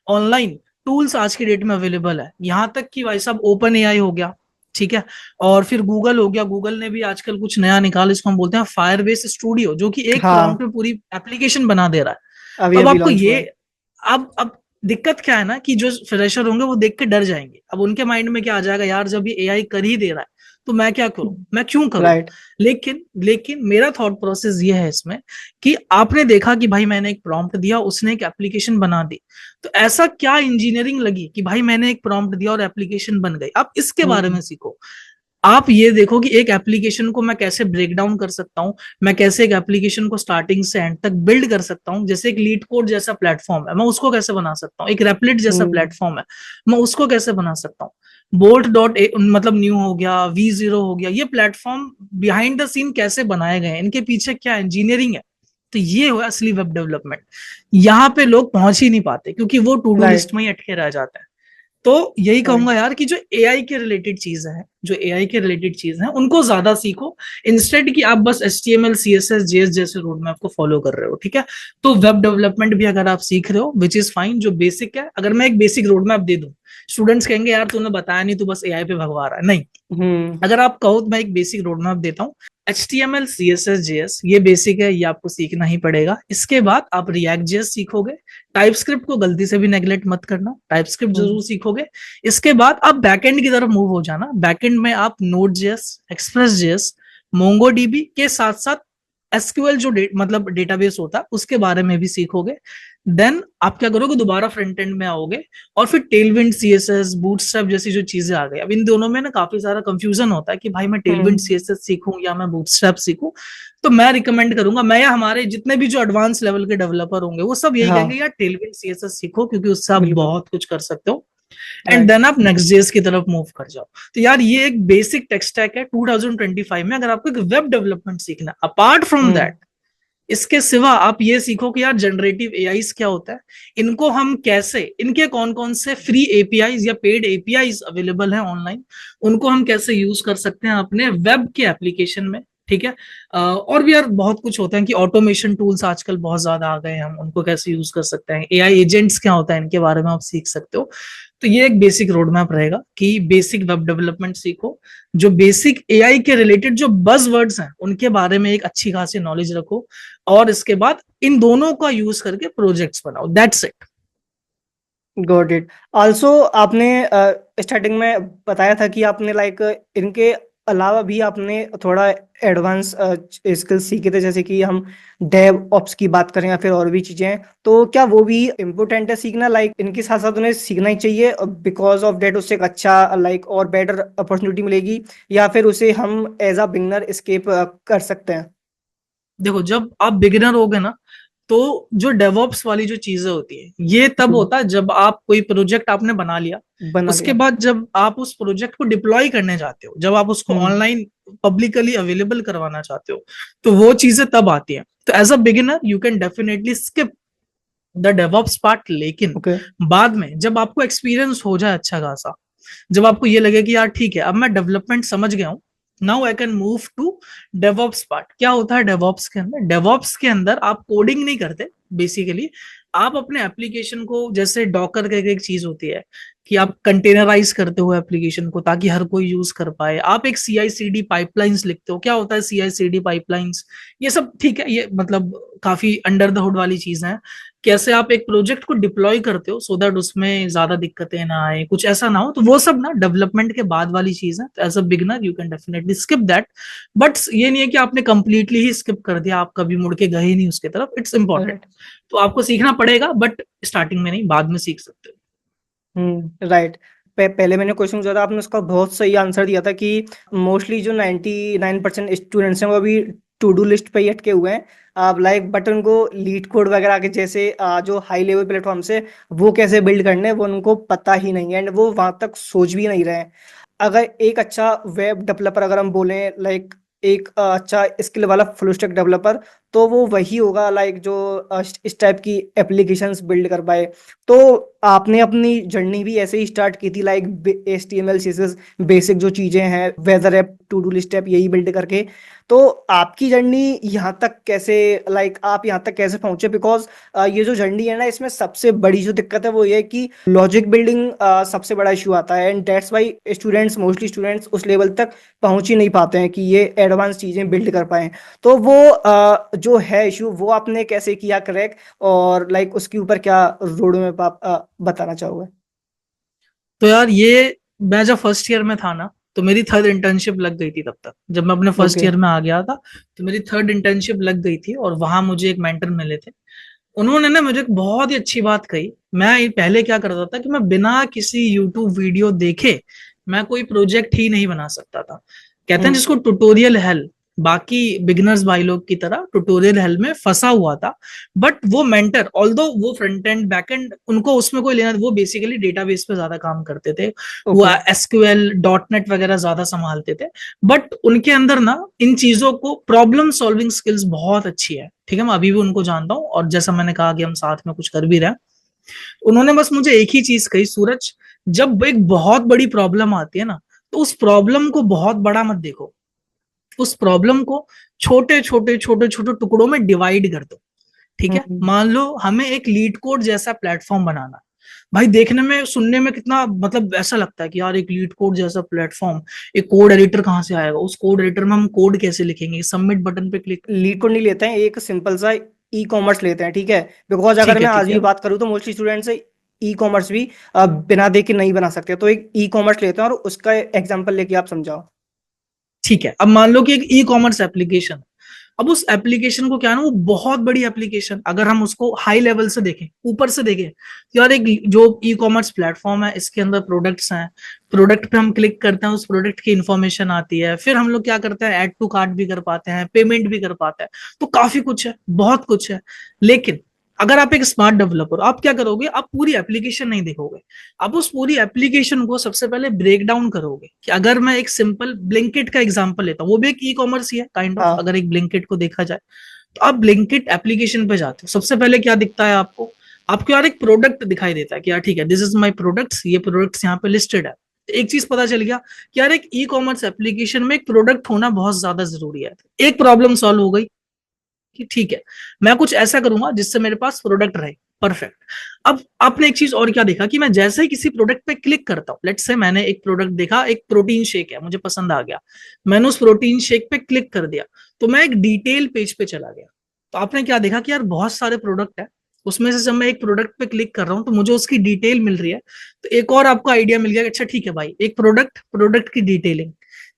ऑनलाइन टूल्स आज की डेट में अवेलेबल है। यहां तक कि भाई साहब ओपन एआई हो गया, ठीक है, और फिर गूगल हो गया, गूगल ने भी आजकल कुछ नया निकाला, इसको हम बोलते हैं फायरबेस स्टूडियो, जो कि एक प्रॉम्प्ट हाँ, में पूरी एप्लीकेशन बना दे रहा है। तो अभी अब अभी आपको लॉन्च हुआ ये, है। अब दिक्कत क्या है ना कि जो फ्रेशर होंगे वो देख के डर जाएंगे। अब उनके माइंड में क्या आ जाएगा, यार जब ये एआई कर ही दे रहा है तो मैं क्या करूं, मैं क्यों करूं। राइट। लेकिन लेकिन मेरा थॉट प्रोसेस ये है इसमें कि आपने देखा कि भाई मैंने एक प्रॉम्प्ट दिया, उसने एक एप्लीकेशन बना दी, तो ऐसा क्या इंजीनियरिंग लगी कि भाई मैंने एक प्रॉम्प्ट दिया और एप्लीकेशन बन गई। आप इसके बारे हम्म। में सीखो। आप ये देखो कि एक एप्लीकेशन को मैं कैसे ब्रेक डाउन कर सकता हूँ, मैं कैसे एक एप्लीकेशन को स्टार्टिंग से एंड तक बिल्ड कर सकता हूँ। जैसे एक लीड कोड जैसा प्लेटफॉर्म है, मैं उसको कैसे बना सकता हूँ, एक रेपलिट जैसा हम्म। प्लेटफॉर्म है, मैं उसको कैसे बना सकता हूँ। बोल्ट डॉट मतलब न्यू हो गया, V0 हो गया, ये प्लेटफॉर्म बिहाइंड द सीन कैसे बनाए गए हैं, इनके पीछे क्या इंजीनियरिंग है। तो ये हुआ असली वेब डेवलपमेंट। यहाँ पे लोग पहुंच ही नहीं पाते क्योंकि वो टू डू लिस्ट राइट। में ही अटके रह जाते हैं। तो यही राइट। कहूंगा यार कि जो एआई के रिलेटेड चीजें हैं, जो एआई के रिलेटेड चीजें हैं उनको ज्यादा सीखो, इंस्टेड कि आप बस HTML, CSS, JS जैसे रोड मैप को फॉलो कर रहे हो, ठीक है। तो वेब डेवलपमेंट भी अगर आप सीख रहे हो विच इज फाइन, जो बेसिक है, अगर मैं एक बेसिक रोड मैप दे दूं, स्टूडेंट्स कहेंगे यार तूने बताया नहीं, तू बस एआई पे भगवा रहा है, नहीं। हम्म। अगर आप कहो तो मैं एक बेसिक रोड मैप देता हूँ, HTML, CSS, JS ये बेसिक है, ये आपको सीखना ही पड़ेगा। इसके बाद आप React JS सीखोगे। टाइपस्क्रिप्ट को गलती से भी नेग्लेक्ट मत करना, टाइपस्क्रिप्ट जरूर सीखोगे। इसके बाद आप बैकएंड की तरफ मूव हो जाना। बैकएंड में आप Node.js, Express.js, MongoDB के साथ साथ SQL जो मतलब डेटाबेस होता है उसके बारे में भी सीखोगे। देन आप क्या करोगे, दोबारा फ्रंट एंड में आओगे और फिर टेलविंड, CSS, बूटस्ट्रैप जैसी जो चीजें आ गई। अब इन दोनों में ना काफी सारा कंफ्यूजन होता है कि भाई मैं टेलविंड CSS सीखूं या मैं बूटस्ट्रैप सीखूं। तो मैं रिकमेंड करूंगा, मैं या हमारे जितने भी जो एडवांस लेवल के डेवलपर होंगे वो सब यही कहेंगे हाँ यार टेलविंड CSS सीखो, क्योंकि उससे आप बिल्कुल। बहुत कुछ कर सकते हो। And right. देन आप नेक्स्ट जेएस की तरफ मूव कर जाओ। तो यार ये एक बेसिक टेक स्टैक है 2025 में, अगर आपको एक वेब डेवलपमेंट सीखना। अपार्ट फ्रॉम दैट, इसके सिवा आप ये सीखो कि यार जनरेटिव एआईज क्या होता है, इनको हम कैसे, इनके कौन कौन से फ्री एपीआईज या पेड एपीआईज अवेलेबल हैं ऑनलाइन, उनको हम कैसे यूज कर सकते हैं अपने वेब के एप्लीकेशन में। ठीक है। और भी यार बहुत कुछ होता है कि ऑटोमेशन टूल्स आजकल बहुत ज्यादा आ गए हैं, हम उनको कैसे यूज कर सकते हैं, एआई एजेंट्स क्या होता है, इनके बारे में आप सीख सकते हो। तो ये एक बेसिक रोड मैप रहेगा कि बेसिक वेब डेवलपमेंट सीखो, जो बेसिक एआई के रिलेटेड जो बज वर्ड्स हैं उनके बारे में एक अच्छी खासी नॉलेज रखो, और इसके बाद इन दोनों का यूज करके प्रोजेक्ट्स बनाओ। That's it. Got it. Also आपने स्टार्टिंग में बताया था कि आपने लाइक इनके अलावा भी आपने थोड़ा एडवांस स्किल्स सीखे थे, जैसे कि हम डेव ऑप्स की बात करें या फिर और भी चीजें हैं, तो क्या वो भी इम्पोर्टेंट है सीखना, लाइक इनके साथ साथ उन्हें सीखना ही चाहिए बिकॉज ऑफ डेट उससे एक अच्छा लाइक और बेटर अपॉर्चुनिटी मिलेगी, या फिर उसे हम एज अ बिगनर स्केप कर सकते हैं? देखो, जब आप बिगिनर होगे ना, तो जो डेवऑप्स वाली जो चीजें होती है ये तब होता है जब आप कोई प्रोजेक्ट आपने बना लिया, बना उसके लिया। बाद जब आप उस प्रोजेक्ट को डिप्लॉय करने जाते हो, जब आप उसको हम्म। ऑनलाइन पब्लिकली अवेलेबल करवाना चाहते हो, तो वो चीजें तब आती हैं। तो as a beginner you can definitely skip the DevOps part. लेकिन ओके। बाद में जब आपको एक्सपीरियंस हो जाए अच्छा खासा, जब आपको ये लगे कि यार ठीक है अब मैं डेवलपमेंट समझ गया हूं, now I can move to DevOps part. क्या होता है डेवऑप्स के अंदर? डेवऑप्स के अंदर आप कोडिंग नहीं करते बेसिकली, आप अपने एप्लीकेशन को, जैसे डॉकर करके एक चीज होती है कि आप कंटेनराइज करते हो एप्लीकेशन को ताकि हर कोई यूज कर पाए। आप एक CI/CD पाइपलाइंस लिखते हो। क्या होता है CI/CD पाइपलाइंस? ये सब ठीक है, ये मतलब काफी अंडर द हुड वाली चीज है। कैसे आप एक प्रोजेक्ट को डिप्लॉय करते हो सो दैट उसमें ज्यादा दिक्कतें ना आए, कुछ ऐसा ना हो, तो वो सब ना डेवलपमेंट के बाद वाली चीज है। तो as a beginner you can definitely skip that. But ये नहीं है कि आपने कंप्लीटली ही स्किप कर दिया, आप कभी मुड़ के गए ही नहीं उसके तरफ। It's important. राइट। तो आपको सीखना पड़ेगा, बट स्टार्टिंग में नहीं, बाद में सीख सकते हो। राइट। पहले मैंने क्वेश्चन पूछा था, आपने उसका बहुत सही आंसर दिया था कि मोस्टली जो 99% स्टूडेंट्स हैं वो अभी टू डू लिस्ट पे ही अटके हुए हैं। आप लाइक बट उनको लीड कोड वगैरह के जैसे जो हाई लेवल प्लेटफॉर्म से वो कैसे बिल्ड करने हैं वो उनको पता ही नहीं है, एंड वो वहां तक सोच भी नहीं रहे हैं। अगर एक अच्छा वेब डेवलपर अगर हम बोलें, लाइक एक अच्छा स्किल वाला फुल स्टैक डेवलपर, तो वो वही होगा लाइक जो इस टाइप की एप्लीकेशंस बिल्ड कर पाए। तो आपने अपनी जर्नी भी ऐसे ही स्टार्ट की थी, लाइक HTML CSS बेसिक जो चीजें हैं, weather app, to do list app, यही बिल्ड करके। तो आपकी जर्नी यहाँ तक कैसे, लाइक आप यहाँ तक कैसे पहुंचे? बिकॉज ये जो जर्नी है ना, इसमें सबसे बड़ी जो दिक्कत है वो ये है कि लॉजिक बिल्डिंग सबसे बड़ा इशू आता है, and that's why students, mostly students उस लेवल तक पहुंच ही नहीं पाते हैं कि ये एडवांस चीजें बिल्ड कर पाए। तो वो जो है इशू, वो आपने कैसे किया क्रैक, और लाइक उसके ऊपर क्या रोड मैप आप बताना चाहोगे? तो यार ये, मैं जब फर्स्ट ईयर में था ना, तो मेरी थर्ड इंटर्नशिप लग गई थी। तब तक जब मैं अपने फर्स्ट ओके। ईयर में आ गया था, तो मेरी थर्ड इंटर्नशिप लग गई थी, और वहां मुझे एक मेंटर मिले थे। उन्होंने ना मुझे एक बहुत ही अच्छी बात कही। मैं पहले क्या करता था कि मैं बिना किसी यूट्यूब वीडियो देखे मैं कोई प्रोजेक्ट ही नहीं बना सकता था। कहते हैं हम्म। जिसको ट्यूटोरियल हेल, बाकी बिगिनर्स भाई लोग की तरह ट्यूटोरियल हेल में फंसा हुआ था। बट वो मेंटर, ऑल्दो वो फ्रंट एंड बैक एंड उनको उसमें कोई लेना, वो बेसिकली डेटाबेस पे ज्यादा काम करते थे, वो ओके। SQL .NET वगैरह ज्यादा संभालते थे। बट उनके अंदर ना इन चीजों को प्रॉब्लम सॉल्विंग स्किल्स बहुत अच्छी है। ठीक है, मैं अभी भी उनको जानता हूँ, और जैसा मैंने कहा कि हम साथ में कुछ कर भी रहे हैं। उन्होंने बस मुझे एक ही चीज कही, सूरज, जब एक बहुत बड़ी प्रॉब्लम आती है ना, तो उस प्रॉब्लम को बहुत बड़ा मत देखो, उस प्रॉब्लम को छोटे छोटे छोटे छोटे टुकड़ों में डिवाइड कर दो। ठीक है, हम्म। मान लो हमें एक लीड कोड जैसा प्लेटफॉर्म बनाना, भाई देखने में सुनने में कितना मतलब ऐसा लगता है कि यार एक लीड कोड जैसा प्लेटफॉर्म, एक कोड एडिटर कहाँ से आएगा, उस कोड एडिटर में हम कोड कैसे लिखेंगे, सबमिट बटन पे क्लिक। लीड कोड नहीं लेते हैं, एक सिंपल सा ई कॉमर्स लेते हैं, ठीक है। बिकॉज अगर ठीक है मैं आज ठीक भी है बात करूँ तो मोस्टली स्टूडेंट्स ई कॉमर्स भी बिना देख के नहीं बना सकते, तो एक ई कॉमर्स लेते हैं और उसका एग्जाम्पल लेके आप समझाओ। ठीक है। अब मान लो कि एक ई कॉमर्स एप्लीकेशन, अब उस एप्लीकेशन को क्या है ना, वो बहुत बड़ी एप्लीकेशन, अगर हम उसको हाई लेवल से देखें, ऊपर से देखें, तो यार एक जो ई कॉमर्स प्लेटफॉर्म है, इसके अंदर प्रोडक्ट्स हैं, प्रोडक्ट पे हम क्लिक करते हैं, उस प्रोडक्ट की इंफॉर्मेशन आती है, फिर हम लोग क्या करते हैं, ऐड टू कार्ट भी कर पाते हैं, पेमेंट भी कर पाते हैं, तो काफी कुछ है, बहुत कुछ है। लेकिन अगर आप एक स्मार्ट डेवलपर, आप क्या करोगे, आप पूरी एप्लीकेशन नहीं देखोगे, आप उस पूरी एप्लीकेशन को सबसे पहले ब्रेक डाउन करोगे। कि अगर मैं एक सिंपल ब्लिंकिट का एग्जांपल लेता हूँ, वो भी एक ई कॉमर्स ही है काइंड ऑफ, हाँ। अगर एक ब्लिंकिट को देखा जाए, तो आप ब्लिंकिट एप्लीकेशन पे जाते हो, सबसे पहले क्या दिखता है आपको, आपको यार एक प्रोडक्ट दिखाई देता है कि यार ठीक है, दिस इज माई प्रोडक्ट्स, ये प्रोडक्ट्स यहाँ पे लिस्टेड है। तो एक चीज पता चल गया कि यार एक ई कॉमर्स एप्लीकेशन में एक प्रोडक्ट होना बहुत ज्यादा जरूरी है। एक प्रॉब्लम सॉल्व हो गई कि ठीक है, मैं कुछ ऐसा करूंगा जिससे मेरे पास प्रोडक्ट रहे। परफेक्ट। अब आपने एक चीज और क्या देखा कि मैं जैसे ही किसी प्रोडक्ट पे क्लिक करता हूं, लेट्स से मैंने एक प्रोडक्ट देखा, एक प्रोटीन शेक है, मुझे पसंद आ गया, मैंने उस प्रोटीन शेक पे क्लिक कर दिया, तो मैं एक डिटेल पेज पे चला गया। तो आपने क्या देखा कि यार बहुत सारे प्रोडक्ट है, उसमें से जब मैं एक प्रोडक्ट पे क्लिक कर रहा हूं तो मुझे उसकी डिटेल मिल रही है। तो एक और आपको आइडिया मिल गया कि अच्छा ठीक है भाई, एक प्रोडक्ट, प्रोडक्ट की डिटेलिंग।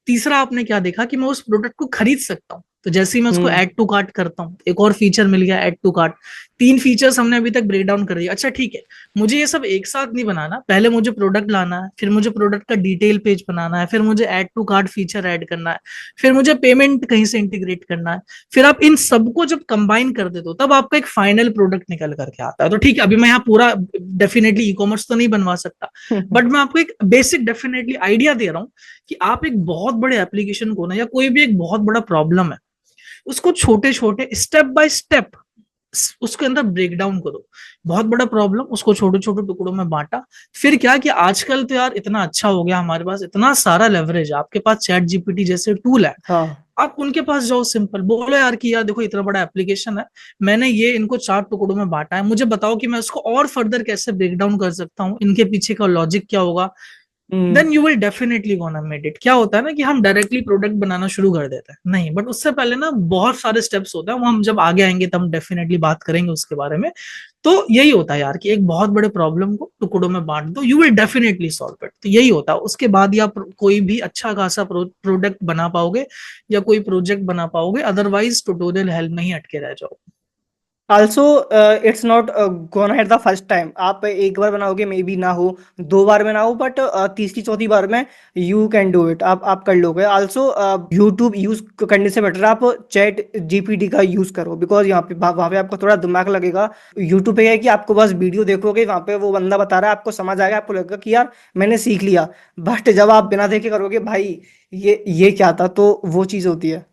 तीसरा आपने क्या देखा कि मैं उस प्रोडक्ट को खरीद सकता हूँ, तो जैसे ही मैं उसको हम्म। ऐड टू कार्ट करता हूँ, एक और फीचर मिल गया, ऐड टू कार्ट। तीन फीचर्स हमने अभी तक ब्रेक डाउन कर दिया। अच्छा ठीक है, मुझे ये सब एक साथ नहीं बनाना, पहले मुझे प्रोडक्ट लाना है, फिर मुझे प्रोडक्ट का डिटेल पेज बनाना है, फिर मुझे add to cart feature add करना है, फिर मुझे पेमेंट कहीं से इंटीग्रेट करना है। फिर आप इन सबको जब कंबाइन कर देते हो, तब आपका एक फाइनल प्रोडक्ट निकल करके आता है। तो ठीक है, अभी मैं यहाँ पूरा डेफिनेटली ई कॉमर्स तो नहीं बनवा सकता, बट मैं आपको एक बेसिक डेफिनेटली आइडिया दे रहा हूँ कि आप एक बहुत बड़े एप्लीकेशन को ना, या कोई भी एक बहुत बड़ा प्रॉब्लम है, उसको छोटे छोटे स्टेप बाय स्टेप उसके अंदर ब्रेक डाउन करो। बहुत बड़ा प्रॉब्लम, उसको छोटे छोटे टुकड़ों में बांटा। फिर क्या कि आजकल तो यार इतना अच्छा हो गया, हमारे पास इतना सारा लेवरेज है, आपके पास चैट जीपीटी जैसे टूल है, हाँ। आप उनके पास जाओ, सिंपल बोलो यार कि यार देखो इतना बड़ा एप्लीकेशन है, मैंने ये इनको चार टुकड़ों में बांटा है, मुझे बताओ कि मैं उसको और फर्दर कैसे ब्रेक डाउन कर सकता हूँ, इनके पीछे का लॉजिक क्या होगा। Hmm. Then you will definitely gonna made it. क्या होता है ना कि हम डायरेक्टली प्रोडक्ट बनाना शुरू कर देते हैं, नहीं, बट उससे पहले ना बहुत सारे स्टेप्स होते हैं, वो हम जब आगे आएंगे तब हम डेफिनेटली बात करेंगे उसके बारे में। तो यही होता है यार कि एक बहुत बड़े प्रॉब्लम को टुकड़ों में बांट दो, you will definitely solve it. तो यही होता है, उसके बाद ही आप कोई भी अच्छा खासा प्रोडक्ट बना पाओगे या कोई प्रोजेक्ट बना पाओगे, अदरवाइज ट्यूटोरियल हेल्प में ही अटके रह जाओ। Also it's not gonna at the first time, आप एक बार बनाओगे मे बी ना हो, दो बार में ना हो, बट तीसरी चौथी बार में यू कैन डू इट, आप कर लोगे। ऑल्सो यूट्यूब यूज करने से बेटर आप चैट जीपीटी का यूज करो, बिकॉज यहाँ पे वहाँ पे आपको थोड़ा दिमाग लगेगा। यूट्यूब पे है कि आपको बस वीडियो देखोगे, वहाँ पे वो बंदा बता रहा है, आपको समझ आएगा, आपको लगेगा कि यार मैंने सीख लिया। बट जब आप बिना देखे करोगे भाई, ये क्या था, तो वो चीज़ होती है।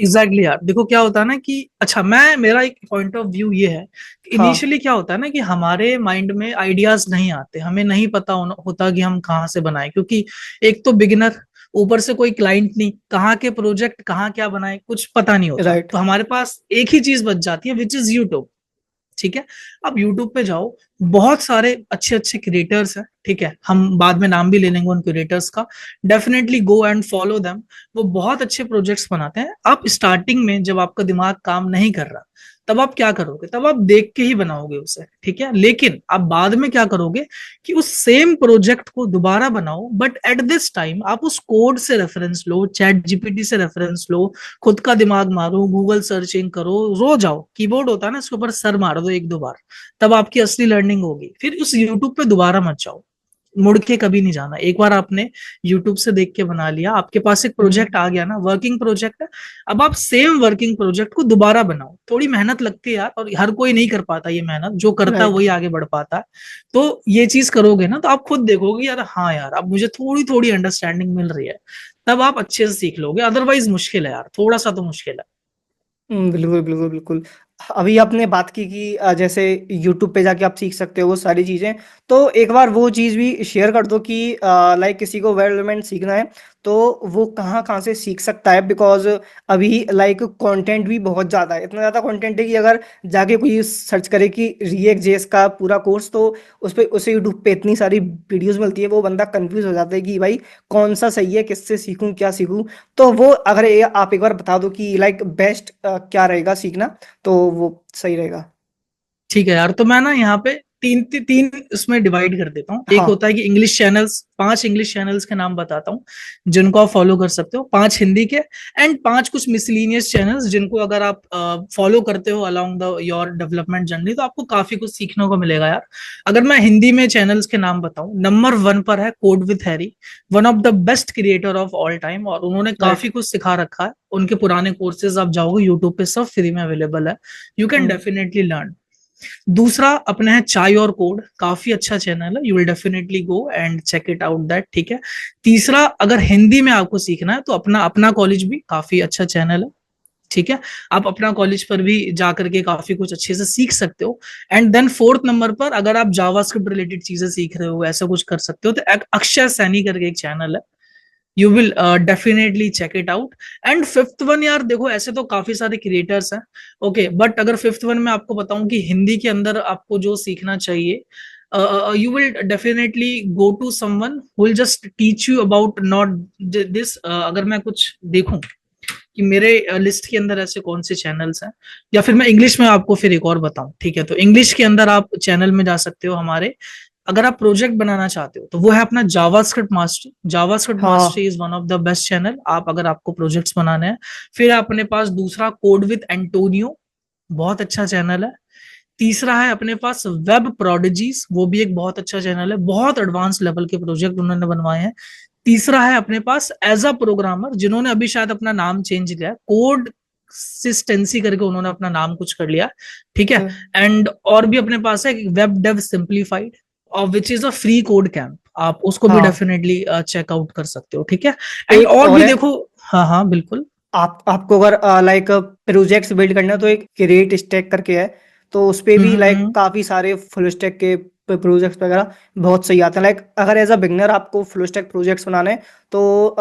एग्जैक्टली यार, देखो क्या होता है ना कि अच्छा, मैं मेरा एक पॉइंट ऑफ व्यू ये है कि हाँ। इनिशियली क्या होता है ना कि हमारे माइंड में आइडियाज नहीं आते, हमें नहीं पता होता कि हम कहाँ से बनाए, क्योंकि एक तो बिगिनर, ऊपर से कोई क्लाइंट नहीं, कहाँ के प्रोजेक्ट कहाँ क्या बनाए कुछ पता नहीं होता, राइट। तो हमारे पास एक ही चीज बच जाती है, विच इज यूट्यूब। ठीक है, अब यूट्यूब पे जाओ, बहुत सारे अच्छे अच्छे क्रिएटर्स हैं, ठीक है, हम बाद में नाम भी ले लेंगे उन क्रिएटर्स का, definitely go and follow them. वो बहुत अच्छे प्रोजेक्ट्स बनाते हैं। आप स्टार्टिंग में जब आपका दिमाग काम नहीं कर रहा, तब आप क्या करोगे, तब आप देख के ही बनाओगे उसे, ठीक है, लेकिन आप बाद में क्या करोगे कि उस सेम प्रोजेक्ट को दोबारा बनाओ, बट एट दिस टाइम आप उस कोड से रेफरेंस लो, चैट जीपीटी से रेफरेंस लो, खुद का दिमाग मारो, गूगल सर्चिंग करो, रो जाओ, कीबोर्ड होता है ना, इसके ऊपर सर मार दो एक दो बार, तब आपकी असली लर्निंग होगी। फिर उस यूट्यूब पे दोबारा मत जाओ, मुड़ के कभी नहीं जाना। एक बार आपने यूट्यूब से देख के बना लिया, आपके पास एक हम्म। प्रोजेक्ट आ गया ना, वर्किंग प्रोजेक्ट है, अब आप सेम वर्किंग प्रोजेक्ट को दोबारा बनाओ। थोड़ी मेहनत लगती है यार, और हर कोई नहीं कर पाता ये मेहनत, जो करता है राइट। वही आगे बढ़ पाता है। तो ये चीज करोगे ना, तो आप खुद देखोगे यार, हाँ यार अब मुझे थोड़ी थोड़ी अंडरस्टैंडिंग मिल रही है, तब आप अच्छे से सीख लोगे, अदरवाइज मुश्किल है यार, थोड़ा सा तो मुश्किल है। बिल्कुल बिल्कुल बिल्कुल। अभी आपने बात की कि जैसे यूट्यूब पे जाके आप सीख सकते हो वो सारी चीज़ें। तो एक बार वो चीज़ भी शेयर कर दो कि लाइक किसी को वेब डेवलपमेंट सीखना है तो वो कहाँ कहाँ से सीख सकता है, बिकॉज अभी लाइक कंटेंट भी बहुत ज़्यादा है, इतना ज़्यादा कंटेंट है कि अगर जाके कोई सर्च करे कि रिएक्ट जेएस का पूरा कोर्स, तो उस पर उसे यूट्यूब पे इतनी सारी वीडियोस मिलती है, वो बंदा कंफ्यूज हो जाता है कि भाई कौन सा सही है, किससे सीखूं, क्या सीखूं। तो वो अगर आप एक बार बता दो कि लाइक बेस्ट क्या रहेगा सीखना, तो वो सही रहेगा। ठीक है यार, तो मैं ना यहाँ पे तीन इसमें डिवाइड कर देता हूँ। एक हाँ। होता है कि इंग्लिश चैनल्स, 5 इंग्लिश चैनल्स के नाम बताता हूँ जिनको आप फॉलो कर सकते हो, 5 हिंदी के, एंड 5 कुछ मिसलिनियस चैनल्स जिनको अगर आप फॉलो करते हो along the your development journey तो आपको काफी कुछ सीखने को मिलेगा यार। अगर मैं हिंदी में चैनल्स के नाम बताऊं, नंबर 1 पर है code with Harry, one of the best creator of all time, और उन्होंने राइट। काफी कुछ सिखा रखा है। उनके पुराने कोर्सेज आप जाओगे यूट्यूब पे सब फ्री में अवेलेबल है, you can hmm. Definitely learn. दूसरा अपने है चाय और कोड, काफी अच्छा चैनल है, you will definitely go and check it out that, ठीक है। तीसरा, अगर हिंदी में आपको सीखना है तो अपना अपना कॉलेज भी काफी अच्छा चैनल है, ठीक है। आप अपना कॉलेज पर भी जाकर के काफी कुछ अच्छे से सीख सकते हो। एंड देन फोर्थ नंबर पर अगर आप जावास्क्रिप्ट रिलेटेड चीजें सीख रहे हो, ऐसा कुछ कर सकते हो, तो एक अक्षय सैनी करके एक चैनल है, you will definitely check it out. And fifth one यार, देखो ऐसे तो काफी सारे क्रिएटर्स हैं, ओके, बट अगर फिफ्थ वन में आपको बताऊं कि हिंदी के अंदर आपको जो सीखना चाहिए, you will definitely go to someone who will just teach you about not this. अगर मैं कुछ देखूं कि मेरे लिस्ट के अंदर ऐसे कौन से चैनल्स हैं, या फिर मैं इंग्लिश में आपको फिर एक और बताऊं, ठीक है, तो इंग्लिश के अंदर आप चैनल में जा सकते हो हमारे। अगर आप प्रोजेक्ट बनाना चाहते हो तो वो है अपना जावास्क्रिप्ट मास्टरी। जावास्क्रिप्ट हाँ। Mastery is one of the best channel, आप अगर आपको प्रोजेक्ट्स बनाने हैं। फिर अपने पास दूसरा कोड विद एंटोनियो, बहुत अच्छा चैनल है। तीसरा है अपने पास वेब प्रोडिजीज, वो भी एक बहुत अच्छा चैनल है, बहुत एडवांस लेवल के प्रोजेक्ट उन्होंने बनवाए हैं। तीसरा है अपने पास एज अ प्रोग्रामर, जिन्होंने अभी शायद अपना नाम चेंज किया है, कोड सिस्टेंसी करके उन्होंने अपना नाम कुछ कर लिया, ठीक है। अच्छा। एंड और भी अपने पास है वेब डेव सिंप्लीफाइड, और which is a free code camp, आप उसको भी हाँ। डेफिनेटली चेकआउट कर सकते हो, ठीक है। एंड एक और और भी है। देखो, हाँ हाँ बिल्कुल। आपको अगर लाइक प्रोजेक्ट्स बिल्ड करना है तो एक क्रिएट स्टैक करके है, तो उस पे भी लाइक हम्म। काफ़ी सारे फुल स्टैक के प्रोजेक्ट्स वगैरह बहुत सही आते हैं। लाइक अगर एज अ बिगनर आपको फुल स्टैक प्रोजेक्ट्स बनाने हैं तो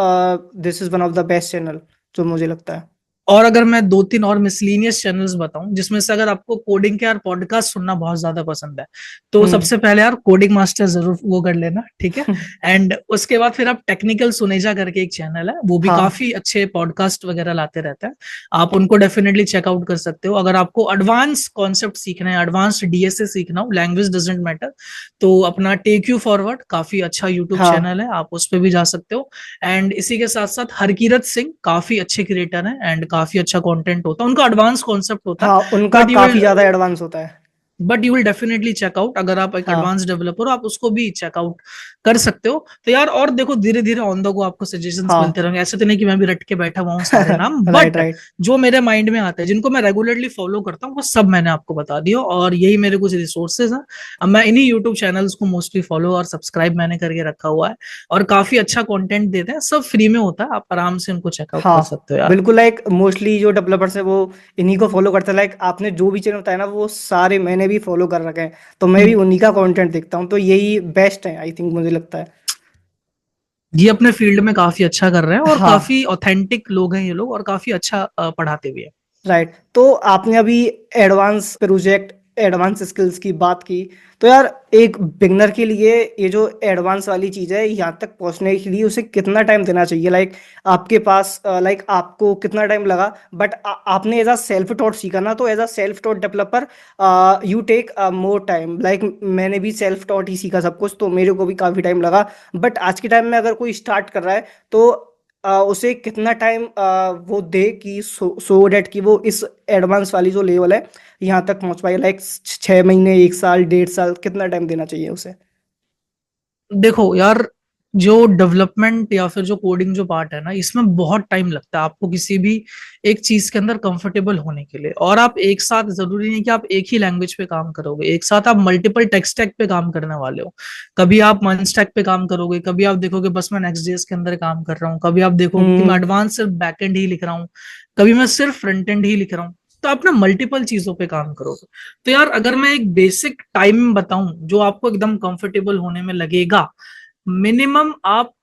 this is one of the best channel जो मुझे लगता है। और अगर मैं 2-3 और मिसलीनियस चैनल्स बताऊं, जिसमें से अगर आपको कोडिंग के यार पॉडकास्ट सुनना बहुत ज्यादा पसंद है, तो हम्म। सबसे पहले यार कोडिंग मास्टर जरूर वो कर लेना, ठीक है। एंड उसके बाद फिर आप टेक्निकल सुनेजा करके एक चैनल है, वो भी हाँ। काफी अच्छे पॉडकास्ट वगैरह लाते रहते हैं, आप उनको डेफिनेटली चेकआउट कर सकते हो। अगर आपको एडवांस कॉन्सेप्ट सीखना है, एडवांस डीएसए सीखना हो, लैंग्वेज डजेंट मैटर, तो अपना टेक यू फॉरवर्ड काफी अच्छा यूट्यूब हाँ। चैनल है, आप उस पर भी जा सकते हो। एंड इसी के साथ साथ हरकीरत सिंह काफी अच्छे क्रिएटर हैं, एंड काफी अच्छा कंटेंट होता है उनका, एडवांस कॉन्सेप्ट होता है, हाँ, उनका बट यू काफ़ी विल ज़्यादा एडवांस होता है। डेफिनेटली चेकआउट, अगर आप एक हाँ। एडवांस डेवलपर हो आप उसको भी चेकआउट कर सकते हो। तो यार और देखो, धीरे धीरे ऑन द गो आपको सजेशंस मिलते हाँ। रहेंगे, ऐसे तो नहीं कि मैं भी रट के बैठा हुआ हूँ सारे नाम, राइट, बट राइट। जो मेरे माइंड में आते हैं, जिनको मैं रेगुलरली फॉलो करता हूँ, वो सब मैंने आपको बता दिया, और यही मेरे कुछ रिसोर्सेज हैं। अब मैं इन्हीं यूट्यूब चैनल्स को मोस्टली फॉलो और सब्सक्राइब मैंने करके रखा हुआ है, और काफी अच्छा कंटेंट देते हैं, सब फ्री में होता है, आप आराम से उनको चेकआउट कर हाँ, सकते हो यार। बिल्कुल। लाइक मोस्टली जो डेवलपर्स है वो इन्हीं को फॉलो करते हैं। लाइक आपने जो भी चैनल बताया ना वो सारे मैंने भी फॉलो कर रखे हैं, तो मैं भी हम्म। उन्हीं का कंटेंट देखता हूँ, तो यही बेस्ट है आई थिंक, मुझे लगता है। ये अपने फील्ड में काफी अच्छा कर रहे हैं, और हाँ। काफी ऑथेंटिक लोग हैं ये लोग, और काफी अच्छा पढ़ाते भी है। राइट। तो आपने अभी एडवांस प्रोजेक्ट, एडवांस स्किल्स की बात की, तो यार एक बिगनर के लिए ये जो एडवांस वाली चीज़ है यहाँ तक पहुँचने के लिए उसे कितना टाइम देना चाहिए? लाइक आपके पास लाइक आपको कितना टाइम लगा, बट आपने एज अ सेल्फ टॉट सीखा ना, तो as a self taught developer you take more time. Like मैंने भी सेल्फ टॉट ही सीखा सब कुछ, तो मेरे को भी काफ़ी टाइम लगा। बट आज के टाइम में अगर कोई स्टार्ट कर रहा है तो उसे कितना टाइम वो दे कि सो डेट कि वो इस एडवांस वाली जो लेवल है यहाँ तक पहुंच पाए? लाइक 6 महीने, 1 साल, 1.5 साल, कितना टाइम देना चाहिए उसे? देखो यार, जो डेवलपमेंट या फिर जो कोडिंग जो पार्ट है ना, इसमें बहुत टाइम लगता है आपको किसी भी एक चीज के अंदर कंफर्टेबल होने के लिए। और आप एक साथ, जरूरी नहीं कि आप एक ही लैंग्वेज पे काम करोगे, एक साथ आप मल्टीपल टेक स्टैक पे काम करने वाले हो। कभी आप वन स्टैक पे काम करोगे, कभी आप देखोगे बस मैं नेक्स्ट.जेएस के अंदर काम कर रहा हूँ, कभी आप देखोगे कि मैं हम्म। एडवांस सिर्फ बैकएंड ही लिख रहा हूँ, कभी मैं सिर्फ फ्रंट एंड ही लिख रहा हूँ। तो आप ना मल्टीपल चीजों पे काम करोगे। तो यार अगर मैं एक बेसिक टाइम बताऊं जो आपको एकदम कंफर्टेबल होने में लगेगा, मिनिमम आप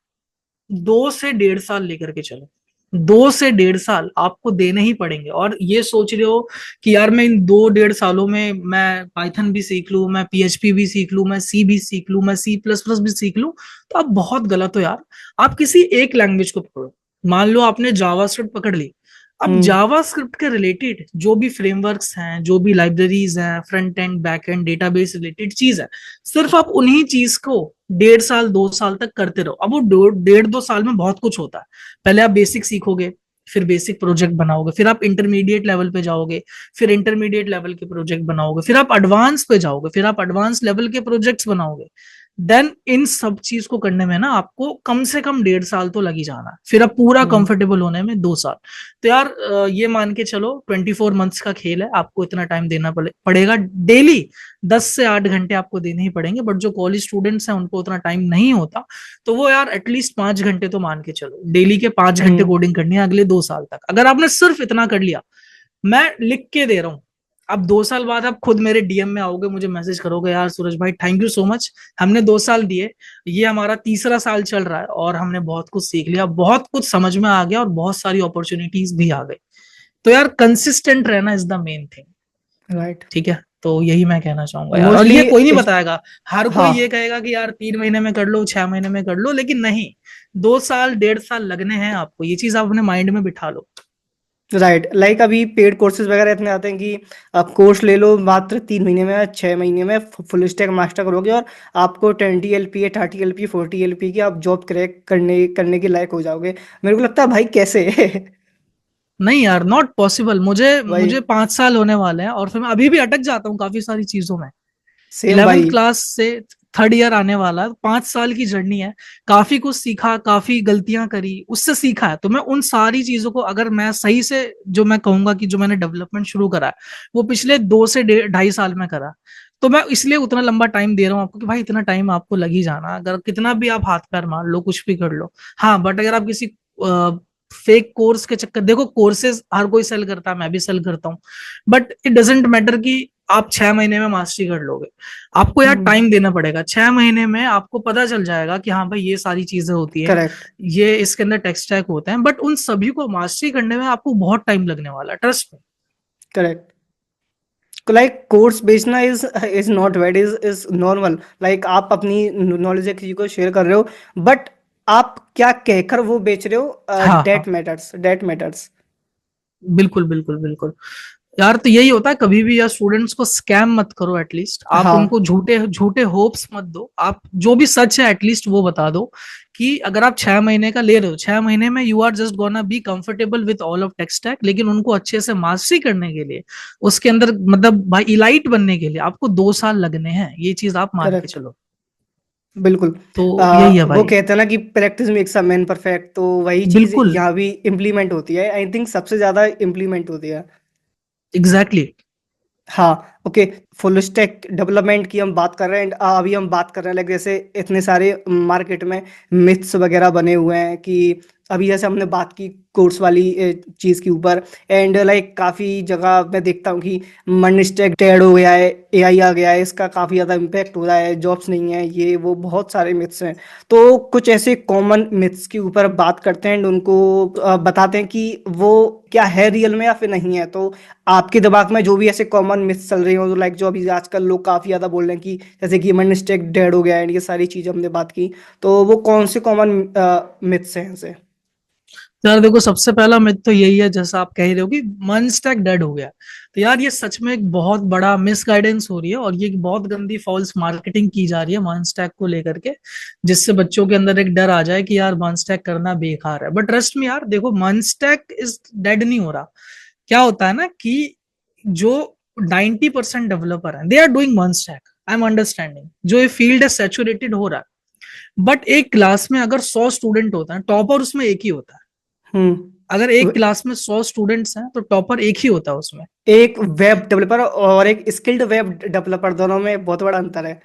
2 से 1.5 साल लेकर के चलो। 2 से 1.5 साल आपको देने ही पड़ेंगे। और ये सोच रहे हो कि यार मैं इन 2 1.5 सालों में मैं पाइथन भी सीख लूं, मैं पीएचपी भी सीख लूं, मैं सी भी सीख लूं, मैं C++ भी सीख लूं, तो आप बहुत गलत हो यार। आप किसी एक लैंग्वेज को पकड़ो। मान लो आपने जावास्क्रिप्ट पकड़ ली। अब हम्म। जावास्क्रिप्ट के रिलेटेड जो भी फ्रेमवर्क्स हैं, जो भी लाइब्रेरीज हैं, front end back and database related चीज है, सिर्फ आप उन्हीं चीज को 1.5 साल 2 साल तक करते रहो। अब वो 1.5 2 साल में बहुत कुछ होता है। पहले आप बेसिक सीखोगे, फिर बेसिक प्रोजेक्ट बनाओगे, फिर आप इंटरमीडिएट लेवल पे जाओगे, फिर इंटरमीडिएट लेवल के प्रोजेक्ट बनाओगे, फिर आप एडवांस पे जाओगे, फिर आप एडवांस लेवल के प्रोजेक्ट्स बनाओगे। देन इन सब चीज को करने में ना आपको कम से कम 1.5 साल तो लगी जाना, फिर अब पूरा हम्म। कंफर्टेबल होने में 2 साल। तो यार ये मान के चलो 24 मंथ्स का खेल है, आपको इतना टाइम देना पड़ेगा डेली। 10 से 8 घंटे आपको देने ही पड़ेंगे। बट जो कॉलेज स्टूडेंट्स हैं उनको उतना टाइम नहीं होता, तो वो यार एटलीस्ट 5 घंटे तो मान के चलो, डेली के 5 घंटे हम्म। कोडिंग करनी है अगले 2 साल तक। अगर आपने सिर्फ इतना कर लिया, मैं लिख के दे रहा हूँ, अब 2 साल बाद आप खुद मेरे डीएम में आओगे, मुझे मैसेज करोगे, यार सूरज भाई थैंक यू सो मच, हमने 2 साल दिए, ये हमारा तीसरा साल चल रहा है और हमने बहुत कुछ सीख लिया, बहुत कुछ समझ में आ गया और बहुत सारी अपॉर्चुनिटीज भी आ गई। तो यार कंसिस्टेंट रहना is the main thing. Right. ठीक है, तो यही मैं कहना चाहूंगा यार। और मोस्टली ये कोई नहीं बताएगा, हर कोई हाँ। ये कहेगा कि यार 3 महीने में कर लो, 6 महीने में कर लो, लेकिन नहीं, 2 साल 1.5 साल लगने हैं आपको। ये चीज आप अपने माइंड में बिठा लो। राइट, लाइक अभी पेड कोर्सेज वगैरह इतने आते हैं कि आप कोर्स ले लो मात्र 3 महीने में, 6 महीने में फुल स्टैक मास्टर करोगे और आपको 20 LPA 30 LPA 40 LPA की आप जॉब क्रैक करने करने के लायक हो जाओगे। मेरे को लगता है भाई कैसे नहीं यार, नॉट पॉसिबल। मुझे भाई मुझे 5 साल होने वाले हैं और फिर मैं अभी भी अटक जाता हूँ काफी सारी चीजों में। सेम 11th भाई। क्लास से थर्ड ईयर आने वाला है, 5 साल की जर्नी है। काफी कुछ सीखा, काफी गलतियां करी, उससे सीखा है। तो मैं उन सारी चीजों को अगर मैं सही से, जो मैं कहूंगा कि जो मैंने डेवलपमेंट शुरू करा है, वो पिछले 2 से 2.5 साल में करा। तो मैं इसलिए उतना लंबा टाइम दे रहा हूँ आपको कि भाई इतना टाइम आपको लग ही जाना, अगर कितना भी आप हाथ पैर मार लो, कुछ भी कर लो। हाँ, बट अगर आप किसी फेक कोर्स के चक्कर, देखो कोर्सेज हर कोई सेल करता है, मैं भी सेल करता हूँ, बट इट डजेंट मैटर कि आप 6 महीने में मास्टरी कर लोगे। आपको यार हम्म। टाइम देना पड़ेगा। 6 महीने में आपको पता चल जाएगा कि हाँ भाई ये सारी चीजें होती हैं, करेक्ट। ये इसके अंदर टेक स्टैक होते हैं, बट उन सभी को मास्टरी करने में आपको बहुत टाइम लगने वाला है, ट्रस्ट में। करेक्ट। लाइक कोर्स बेचना is not bad, is normal. Like आप अपनी नॉलेज किसी को शेयर कर रहे हो, बट आप क्या कहकर वो बेच रहे हो, हाँ हाँ, डेट मैटर्स, डेट मैटर्स। बिल्कुल बिल्कुल बिल्कुल। यार तो यही होता है, कभी भी यार स्टूडेंट्स को स्कैम मत करो। एटलीस्ट आप हाँ। उनको झूठे झूठे होप्स मत दो। आप जो भी सच है एटलीस्ट वो बता दो कि अगर आप 6 महीने का ले रहे हो, 6 महीने में you are just gonna be comfortable with all of tech stack, लेकिन उनको अच्छे से मास्टरी करने के लिए, उसके अंदर मतलब भाई इलाइट बनने के लिए आपको 2 साल लगने हैं। ये चीज आप मान के करेक्ट। चलो। बिल्कुल। तो यही है वो भाई। कहते हैं ना कि practice makes a man perfect, तो वही चीज बिल्कुल, यहाँ भी इम्प्लीमेंट होती है। आई थिंक सबसे ज्यादा इम्प्लीमेंट होती है। Exactly exactly। हाँ। ओके। फुल स्टैक डेवलपमेंट की हम बात कर रहे हैं एंड अभी हम बात कर रहे हैं लाइक जैसे इतने सारे मार्केट में मिथ्स वगैरह बने हुए हैं कि अभी जैसे हमने बात की कोर्स वाली चीज़ के ऊपर, एंड लाइक काफ़ी जगह मैं देखता हूँ कि मन स्टैक डेड हो गया है, एआई आ गया है, इसका काफ़ी ज़्यादा इम्पैक्ट हो रहा है, जॉब्स नहीं है, ये वो बहुत सारे मिथ्स हैं। तो कुछ ऐसे कॉमन मिथ्स के ऊपर बात करते हैं एंड उनको बताते हैं कि वो क्या है रियल में या फिर नहीं है। तो आपके दिमाग में जो भी ऐसे कॉमन मिथ्स चल रही हो, तो लाइक जो अभी आजकल लोग काफी ज्यादा बोल रहे हैं कि जैसे कि मन स्टेक डेड हो गया है, ये सारी चीजें हमने बात की, तो वो कौन से कॉमन मिथ्स हैं ऐसे। यार देखो, सबसे पहला मिथ तो यही है, जैसा आप कह रहे हो कि मन स्टैक डेड हो गया। तो यार ये सच में एक बहुत बड़ा मिस गाइडेंस हो रही है, और ये एक बहुत गंदी फॉल्स मार्केटिंग की जा रही है मन स्टैक को लेकर के, जिससे बच्चों के अंदर एक डर आ जाए कि यार मन स्टैक करना बेकार है। बट ट्रस्ट में यार देखो, मन स्टैक इज डेड नहीं हो रहा। क्या होता है ना कि जो 90% डेवलपर है, दे आर डूइंग मन स्टैक, आई एम अंडरस्टैंडिंग, जो ये फील्ड है सैचुरेटेड हो रहा है। बट एक क्लास में अगर 100 स्टूडेंट होता है, टॉपर उसमें एक ही होता है। अगर एक व- क्लास में 100 स्टूडेंट्स हैं तो टॉपर एक ही होता है उसमें। एक वेब डेवलपर और एक स्किल्ड वेब डेवलपर, दोनों में बहुत बड़ा अंतर है।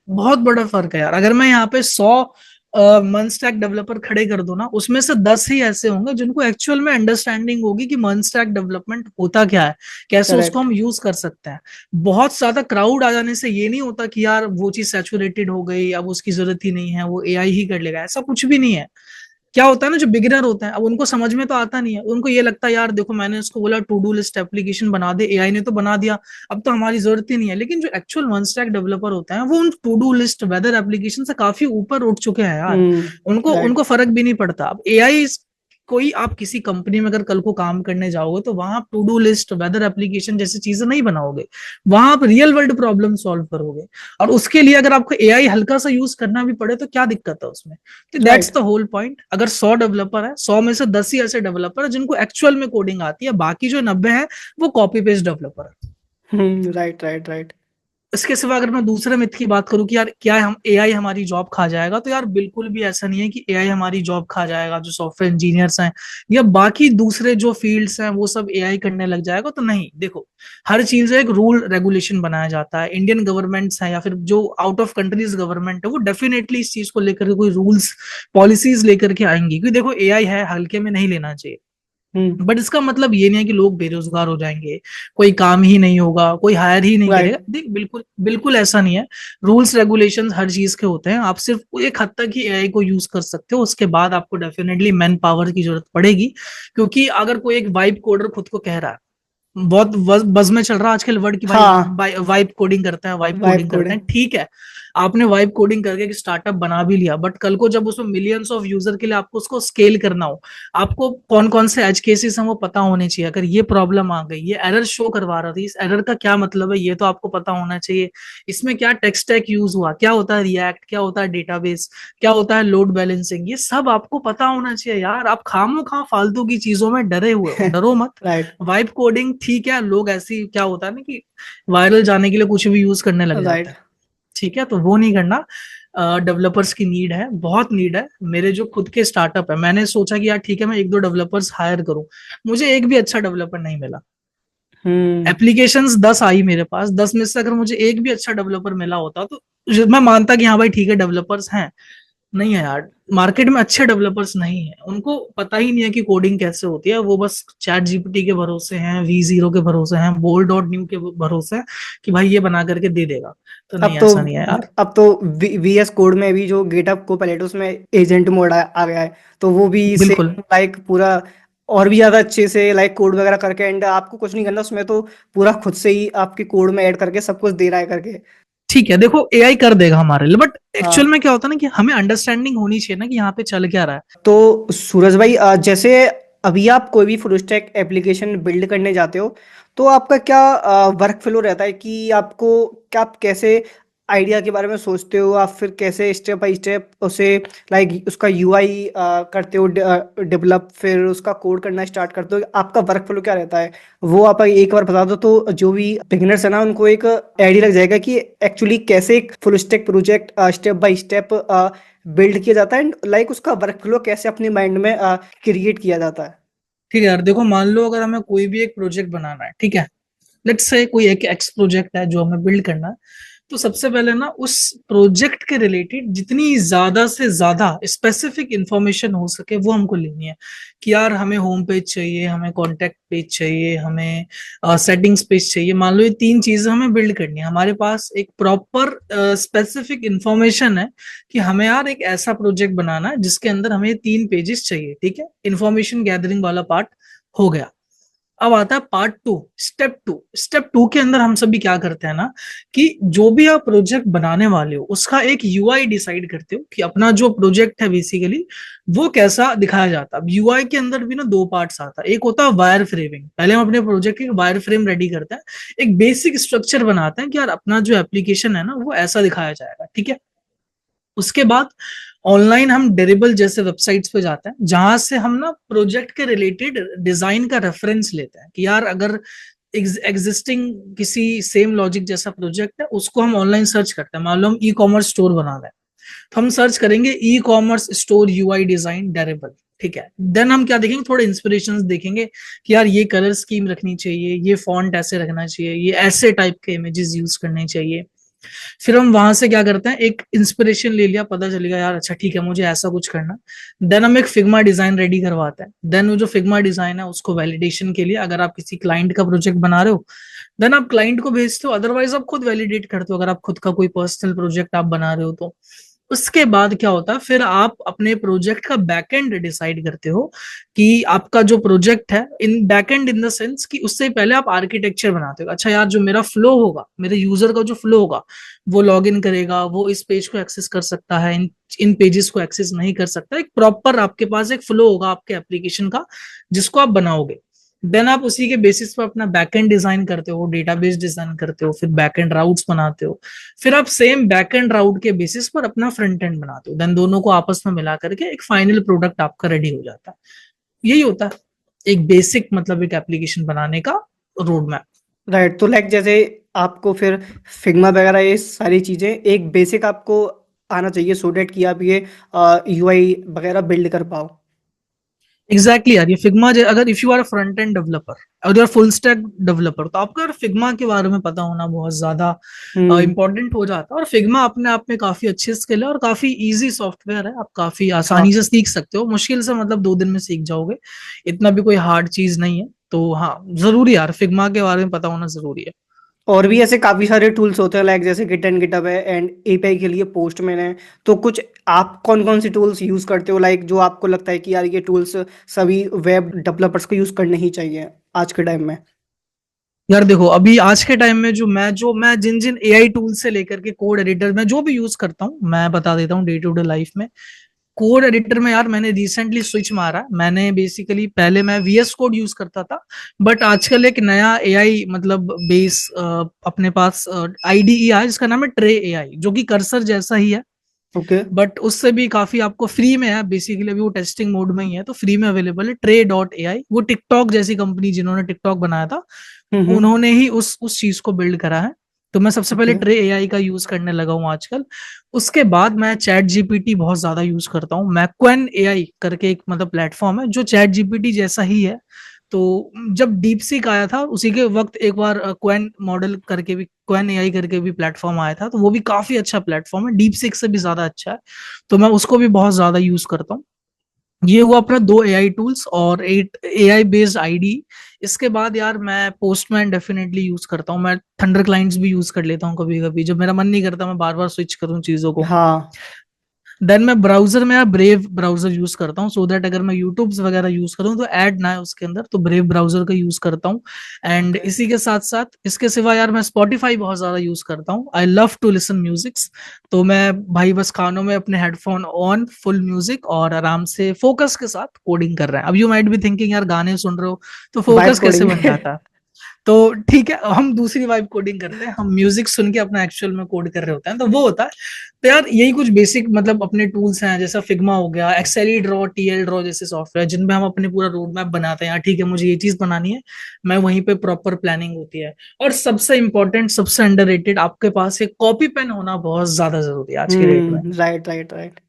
बहुत बड़ा फर्क है यार। अगर मैं यहाँ पे 100 मन स्टैक डेवलपर खड़े कर दो ना, उसमें से 10 ही ऐसे होंगे जिनको एक्चुअल में अंडरस्टैंडिंग होगी कि मन स्टैक डेवलपमेंट होता क्या है, कैसे उसको करेक्ट। हम यूज कर सकते हैं। बहुत ज्यादा क्राउड आ जाने से ये नहीं होता कि यार वो चीज सैचुरेटेड हो गई, अब उसकी जरूरत ही नहीं है, वो एआई ही कर लेगा, ऐसा कुछ भी नहीं है। क्या होता है ना, जो बिगिनर होते हैं, अब उनको समझ में तो आता नहीं है, उनको ये लगता है यार देखो मैंने उसको बोला टू डू लिस्ट एप्लीकेशन बना दे, एआई ने तो बना दिया, अब तो हमारी जरूरत ही नहीं है। लेकिन जो एक्चुअल वन स्टैक डेवलपर होते हैं वो उन to do list weather application से काफी ऊपर उठ चुके हैं यार। उनको राइट। उनको फर्क भी नहीं पड़ता। अब एआई, कोई आप किसी कंपनी में अगर कल को काम करने जाओगे तो वहां आप to do list weather application जैसी चीजें नहीं बनाओगे, वहां आप रियल वर्ल्ड प्रॉब्लम सॉल्व करोगे। और उसके लिए अगर आपको एआई हल्का सा यूज करना भी पड़े तो क्या दिक्कत है उसमें? तो that's right. The whole point. अगर 100 डेवलपर है, 100 में से 10 ही ऐसे डेवलपर है जिनको एक्चुअल में कोडिंग आती है, बाकी जो 90 है वो कॉपी पेस्ट डेवलपर है। Right right right. इसके सिवा अगर मैं दूसरे मिथ की बात करूं कि यार क्या हम एआई हमारी जॉब खा जाएगा, तो यार बिल्कुल भी ऐसा नहीं है कि एआई हमारी जॉब खा जाएगा। जो सॉफ्टवेयर इंजीनियर्स हैं या बाकी दूसरे जो फील्ड्स हैं वो सब एआई करने लग जाएगा, तो नहीं। देखो, हर चीज एक रूल रेगुलेशन बनाया जाता है। इंडियन गवर्नमेंट्स हैं या फिर जो आउट ऑफ कंट्रीज गवर्नमेंट है, वो डेफिनेटली इस चीज को लेकर के कोई रूल्स पॉलिसीज लेकर के आएंगी, क्योंकि देखो एआई है, हल्के में नहीं लेना चाहिए। हम्म। बट इसका मतलब ये नहीं है कि लोग बेरोजगार हो जाएंगे, कोई काम ही नहीं होगा, कोई हायर ही नहीं करेगा। राइट। देख, बिल्कुल बिल्कुल ऐसा नहीं है। रूल्स रेगुलेशंस हर चीज के होते हैं। आप सिर्फ एक हद तक ही एआई को यूज कर सकते हो, उसके बाद आपको डेफिनेटली मैन पावर की जरूरत पड़ेगी। क्योंकि अगर कोई एक वाइब कोडर खुद को कह रहा है, बहुत बज में चल रहा है आजकल वर्ड की भाई, हाँ। वाइब कोडिंग करते हैं, वाइब वाइब कोडिंग करते कोडिंग। हैं, ठीक है। आपने वाइब कोडिंग करके एक स्टार्टअप बना भी लिया, बट कल को जब उसमें मिलियंस ऑफ यूजर के लिए आपको उसको स्केल करना हो, आपको कौन कौन से एज केसेस हैं वो पता होने चाहिए। अगर ये प्रॉब्लम आ गई, ये एरर शो करवा रहा था, इस एरर का क्या मतलब है, ये तो आपको पता होना चाहिए। इसमें क्या टेक स्टैक यूज हुआ, क्या होता है रिएक्ट, क्या होता है डेटाबेस, क्या होता है लोड बैलेंसिंग, ये सब आपको पता होना चाहिए यार। आप खामो खा फालतू की चीजों में डरे हुए हो, डरो मत। राइट। वाइब कोडिंग ठीक है, लोग ऐसी क्या होता है ना कि वायरल जाने के लिए कुछ भी यूज करने लग जाते राइट। हैं, ठीक है, तो वो नहीं करना। डेवलपर्स की नीड है, बहुत नीड है। मेरे जो खुद के स्टार्टअप है, मैंने सोचा कि यार ठीक है मैं एक दो डेवलपर्स हायर करूं, मुझे एक भी अच्छा डेवलपर नहीं मिला। हम्म। एप्लीकेशंस 10 आई मेरे पास, 10 में से अगर मुझे एक भी अच्छा डेवलपर मिला होता तो मैं मानता कि हाँ भाई ठीक है डेवलपर्स हैं। नहीं है यार, मार्केट में अच्छे डेवलपर्स नहीं है, उनको पता ही नहीं है कि कोडिंग कैसे होती है। वो बस चैट जीपीटी के भरोसे हैं, वी जीरो के भरोसे हैं, बोल डॉट न्यू के भरोसे हैं कि भाई ये बना करके दे देगा। तो अब नहीं, तो ऐसा नहीं है यार। अब तो वीएस कोड में भी जो गेटअप को पैलेट उसमें एजेंट मोड आ गया है, तो वो भी बिल्कुल सेम लाइक पूरा और भी ज्यादा अच्छे से लाइक कोड वगैरह करके, एंड आपको कुछ नहीं करना उसमें, तो पूरा खुद से ही आपके कोड में ऐड करके सब कुछ दे रहा है करके। ठीक है, देखो एआई कर देगा हमारे लिए, बट एक्चुअल हाँ। में क्या होता है ना कि हमें अंडरस्टैंडिंग होनी चाहिए ना कि यहाँ पे चल क्या रहा है। तो सूरज भाई, जैसे अभी आप कोई भी फुल स्टैक एप्लीकेशन बिल्ड करने जाते हो, तो आपका क्या वर्क फ्लो रहता है कि आपको क्या, आप कैसे आइडिया के बारे में सोचते हो, आप फिर कैसे स्टेप बाय स्टेप उसे लाइक उसका यूआई करते हो डेवलप, फिर उसका कोड करना स्टार्ट करते हो, आपका वर्क फ्लो क्या रहता है? वो आप एक बार बता दो तो जो भी बिगिनर्स है ना उनको एक आइडिया लग जाएगा कि एक्चुअली कैसे एक full stack project step by step build किया जाता है, एंड लाइक उसका वर्क फ्लो कैसे अपने माइंड में क्रिएट किया जाता है। ठीक है यार, देखो मान लो अगर हमें कोई भी एक प्रोजेक्ट बनाना है, ठीक है, लेट्स से कोई एक एक्स प्रोजेक्ट है जो हमें बिल्ड करना है, तो सबसे पहले ना उस प्रोजेक्ट के रिलेटेड जितनी ज्यादा से ज्यादा स्पेसिफिक इंफॉर्मेशन हो सके वो हमको लेनी है। कि यार हमें होम पेज चाहिए, हमें कॉन्टेक्ट पेज चाहिए, हमें सेटिंग्स पेज चाहिए। मान लो ये तीन चीजें हमें बिल्ड करनी है, हमारे पास एक प्रॉपर स्पेसिफिक इंफॉर्मेशन है कि हमें यार एक ऐसा प्रोजेक्ट बनाना है जिसके अंदर हमें तीन पेजेस चाहिए, ठीक है। इंफॉर्मेशन गैदरिंग वाला पार्ट हो गया। अब आता है part two, step two. Step two के अंदर हम सभी क्या करते हैं ना कि जो भी आप प्रोजेक्ट बनाने वाले हो उसका एक यूआई डिसाइड करते हो कि अपना जो प्रोजेक्ट है बेसिकली वो कैसा दिखाया जाता है। अब यूआई के अंदर भी ना दो पार्ट्स आता है, एक होता है वायर फ्रेमिंग। पहले हम अपने प्रोजेक्ट की वायर फ्रेम रेडी करते हैं, एक बेसिक स्ट्रक्चर बनाते हैं कि यार अपना जो एप्लीकेशन है ना वो ऐसा दिखाया जाएगा, ठीक है। उसके बाद ऑनलाइन हम डेरिबल जैसे वेबसाइट्स पे जाते हैं जहां से हम ना प्रोजेक्ट के रिलेटेड डिजाइन का रेफरेंस लेते हैं कि यार अगर एग्जिस्टिंग किसी सेम लॉजिक जैसा प्रोजेक्ट है उसको हम ऑनलाइन सर्च करते हैं। मान लो हम ई कॉमर्स स्टोर बना रहे हैं, तो हम सर्च करेंगे e commerce store UI design Dribbble, ठीक है। देन हम क्या देखेंगे, थोड़े इंस्पिरेशंस देखेंगे कि यार ये कलर स्कीम रखनी चाहिए, ये फॉन्ट ऐसे रखना चाहिए, ये ऐसे टाइप के इमेजेस यूज करने चाहिए। फिर हम वहां से क्या करते हैं, एक इंस्पिरेशन ले लिया, पता चलेगा यार अच्छा ठीक है मुझे ऐसा कुछ करना, देन हम एक फिग्मा डिजाइन रेडी करवाते हैं। देन वो जो फिग्मा डिजाइन है उसको वैलिडेशन के लिए, अगर आप किसी क्लाइंट का प्रोजेक्ट बना रहे हो देन आप क्लाइंट को भेजते हो, अदरवाइज आप खुद वैलिडेट करते हो अगर आप खुद का कोई पर्सनल प्रोजेक्ट आप बना रहे हो तो। उसके बाद क्या होता है, फिर आप अपने प्रोजेक्ट का बैकएंड डिसाइड करते हो कि आपका जो प्रोजेक्ट है, इन बैकएंड इन द सेंस कि उससे पहले आप आर्किटेक्चर बनाते हो। अच्छा यार जो मेरा फ्लो होगा, मेरे यूजर का जो फ्लो होगा, वो लॉग इन करेगा, वो इस पेज को एक्सेस कर सकता है, इन इन पेजेस को एक्सेस नहीं कर सकता। एक प्रॉपर आपके पास एक फ्लो होगा आपके एप्लीकेशन का जिसको आप बनाओगे। देन आप उसी के बेसिस पर अपना बैकएंड डिजाइन करते हो, डेटाबेस डिजाइन करते हो, फिर बैकएंड राउट्स बनाते हो, फिर आप सेम बैकएंड राउट के बेसिस पर अपना फ्रंट एंड बनाते हो। देन दोनों को आपस में मिला करके एक फाइनल प्रोडक्ट आपका रेडी हो जाता है। यही होता है एक बेसिक, मतलब एक एप्लीकेशन बनाने का रोड मैप। राइट, तो लाइक जैसे आपको फिर फिग्मा वगैरह ये सारी चीज़ें एक बेसिक आपको आना चाहिए सो डैट कि आप ये यूआई वगैरह बिल्ड कर पाओ। एग्जैक्टली यार, ये फिग्मा अगर if you are front end developer और you are full stack developer, तो आपको यार फिग्मा के बारे में पता होना बहुत ज्यादा हम्म। इंपॉर्टेंट हो जाता है। और फिग्मा अपने आप में काफी अच्छी स्किल है और काफी इजी सॉफ्टवेयर है, आप काफी हाँ, आसानी से सीख सकते हो, मुश्किल से मतलब 2 दिन में सीख जाओगे, इतना भी कोई हार्ड चीज नहीं है। तो हाँ, जरूरी यार फिग्मा के बारे में पता होना जरूरी है। और भी ऐसे काफ़ी सारे टूल्स होते हैं लाइक जैसे गिट एंड गिटहब है एंड एपीआई के लिए पोस्टमैन है। तो कुछ आप कौन कौन सी टूल्स यूज़ करते हो लाइक जो आपको लगता है कि यार ये टूल्स सभी वेब डेवलपर्स को यूज़ करने ही चाहिए आज के टाइम में? यार देखो, अभी आज के टाइम में जो मैं जिन जिन एआई टूल से लेकर के कोड एडिटर में जो भी यूज करता हूँ, मैं बता देता हूँ डे टू डे लाइफ में। कोड एडिटर में यार मैंने रिसेंटली स्विच मारा। मैंने बेसिकली पहले मैं वीएस कोड यूज करता था, बट आजकल एक नया एआई मतलब बेस अपने पास आईडीई है जिसका नाम है ट्रे एआई, जो कि कर्सर जैसा ही है, ओके। बट उससे भी काफी आपको फ्री में है। बेसिकली अभी वो टेस्टिंग मोड में ही है, तो फ्री में अवेलेबल है ट्रे डॉट एआई। वो टिकटॉक जैसी कंपनी, जिन्होंने टिकटॉक बनाया था, हम्म। उन्होंने ही उस चीज को बिल्ड करा है। तो मैं सबसे पहले ओके। ट्रे एआई का यूज करने लगा हूँ आजकल। उसके बाद मैं चैट जीपीटी बहुत ज्यादा यूज करता हूँ। मैं क्वेन एआई करके एक मतलब प्लेटफॉर्म है जो चैट जीपीटी जैसा ही है। तो जब डीप सीक आया था उसी के वक्त एक बार क्वेन मॉडल करके भी, क्वेन एआई करके भी प्लेटफॉर्म आया था, तो वो भी काफी अच्छा प्लेटफॉर्म है, डीप सीक से भी ज्यादा अच्छा है। तो मैं उसको भी बहुत ज्यादा यूज करता हूँ। ये हुआ अपना 2 एआई टूल्स और 8 एआई बेस्ड आईडी। इसके बाद यार मैं पोस्टमैन डेफिनेटली यूज करता हूँ। मैं थंडर क्लाइंट्स भी यूज कर लेता हूँ कभी कभी, जब मेरा मन नहीं करता मैं बार बार स्विच करूँ चीजों को। हाँ। देन मैं ब्राउजर में यार ब्रेव ब्राउजर यूज करता हूँ, सो दैट अगर मैं यूट्यूब वगैरह यूज करूँ तो ऐड ना है उसके अंदर, तो ब्रेव ब्राउजर का यूज करता हूँ। And okay. इसी के साथ साथ इसके सिवा यार मैं स्पॉटिफाई बहुत ज्यादा यूज करता हूँ। I love to listen musics. तो मैं भाई बस कानों में अपने हेडफोन ऑन, फुल म्यूजिक, और आराम से फोकस के साथ कोडिंग कर रहे हैं। अब यू माइट बी थिंकिंग यार गाने सुन रहे हो तो वाइब फोकस कैसे कोडिंग। बन जाता है। तो ठीक है, हम दूसरी वाइब कोडिंग करते हैं, हम म्यूजिक सुन के अपना एक्चुअल में कोड कर रहे होते हैं, तो वो होता है। तो यार यही कुछ बेसिक मतलब अपने टूल्स हैं, जैसा फिग्मा हो गया, एक्सेली ड्रॉ, टीएल ड्रॉ जैसे सॉफ्टवेयर, जिनमें हम अपने पूरा रोड मैप बनाते हैं। यार ठीक है मुझे ये चीज बनानी है, मैं वहीं पे प्रॉपर प्लानिंग होती है। और सबसे इंपॉर्टेंट, सबसे अंडररेटेड, आपके पास एक कॉपी पेन होना बहुत ज्यादा जरूरी है आज के डेट में। Right right right.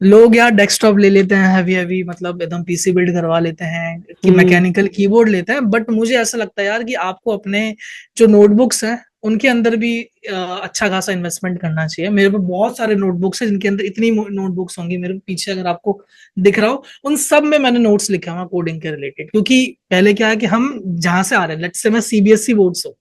लोग यार डेस्कटॉप ले लेते हैं हैवी हैवी, मतलब एकदम पीसी बिल्ड करवा लेते हैं कि हम्म। मैकेनिकल कीबोर्ड लेते हैं, बट मुझे ऐसा लगता है यार कि आपको अपने जो नोटबुक्स हैं उनके अंदर भी अच्छा खासा इन्वेस्टमेंट करना चाहिए। मेरे पे बहुत सारे नोटबुक्स हैं जिनके अंदर इतनी नोटबुक्स होंगी मेरे पीछे, अगर आपको दिख रहा हो, उन सब में मैंने नोट्स लिखे हुए कोडिंग के रिलेटेड। क्योंकि पहले क्या है कि हम जहां से आ रहे हैं, लेट्स से मैं सीबीएसई बोर्ड से हूं,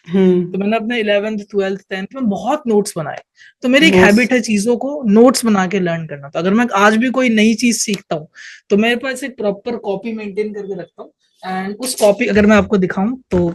तो हम्म। मैंने अपने 11th 12th 10th में बहुत नोट्स बनाए। तो मेरी एक नोट्स। हैबिट है चीजों को नोट्स बना के लर्न करना। तो अगर मैं आज भी कोई नई चीज सीखता हूँ तो मेरे पास एक प्रॉपर कॉपी मेंटेन करके रखता हूँ। एंड उस कॉपी अगर मैं आपको दिखाऊं तो,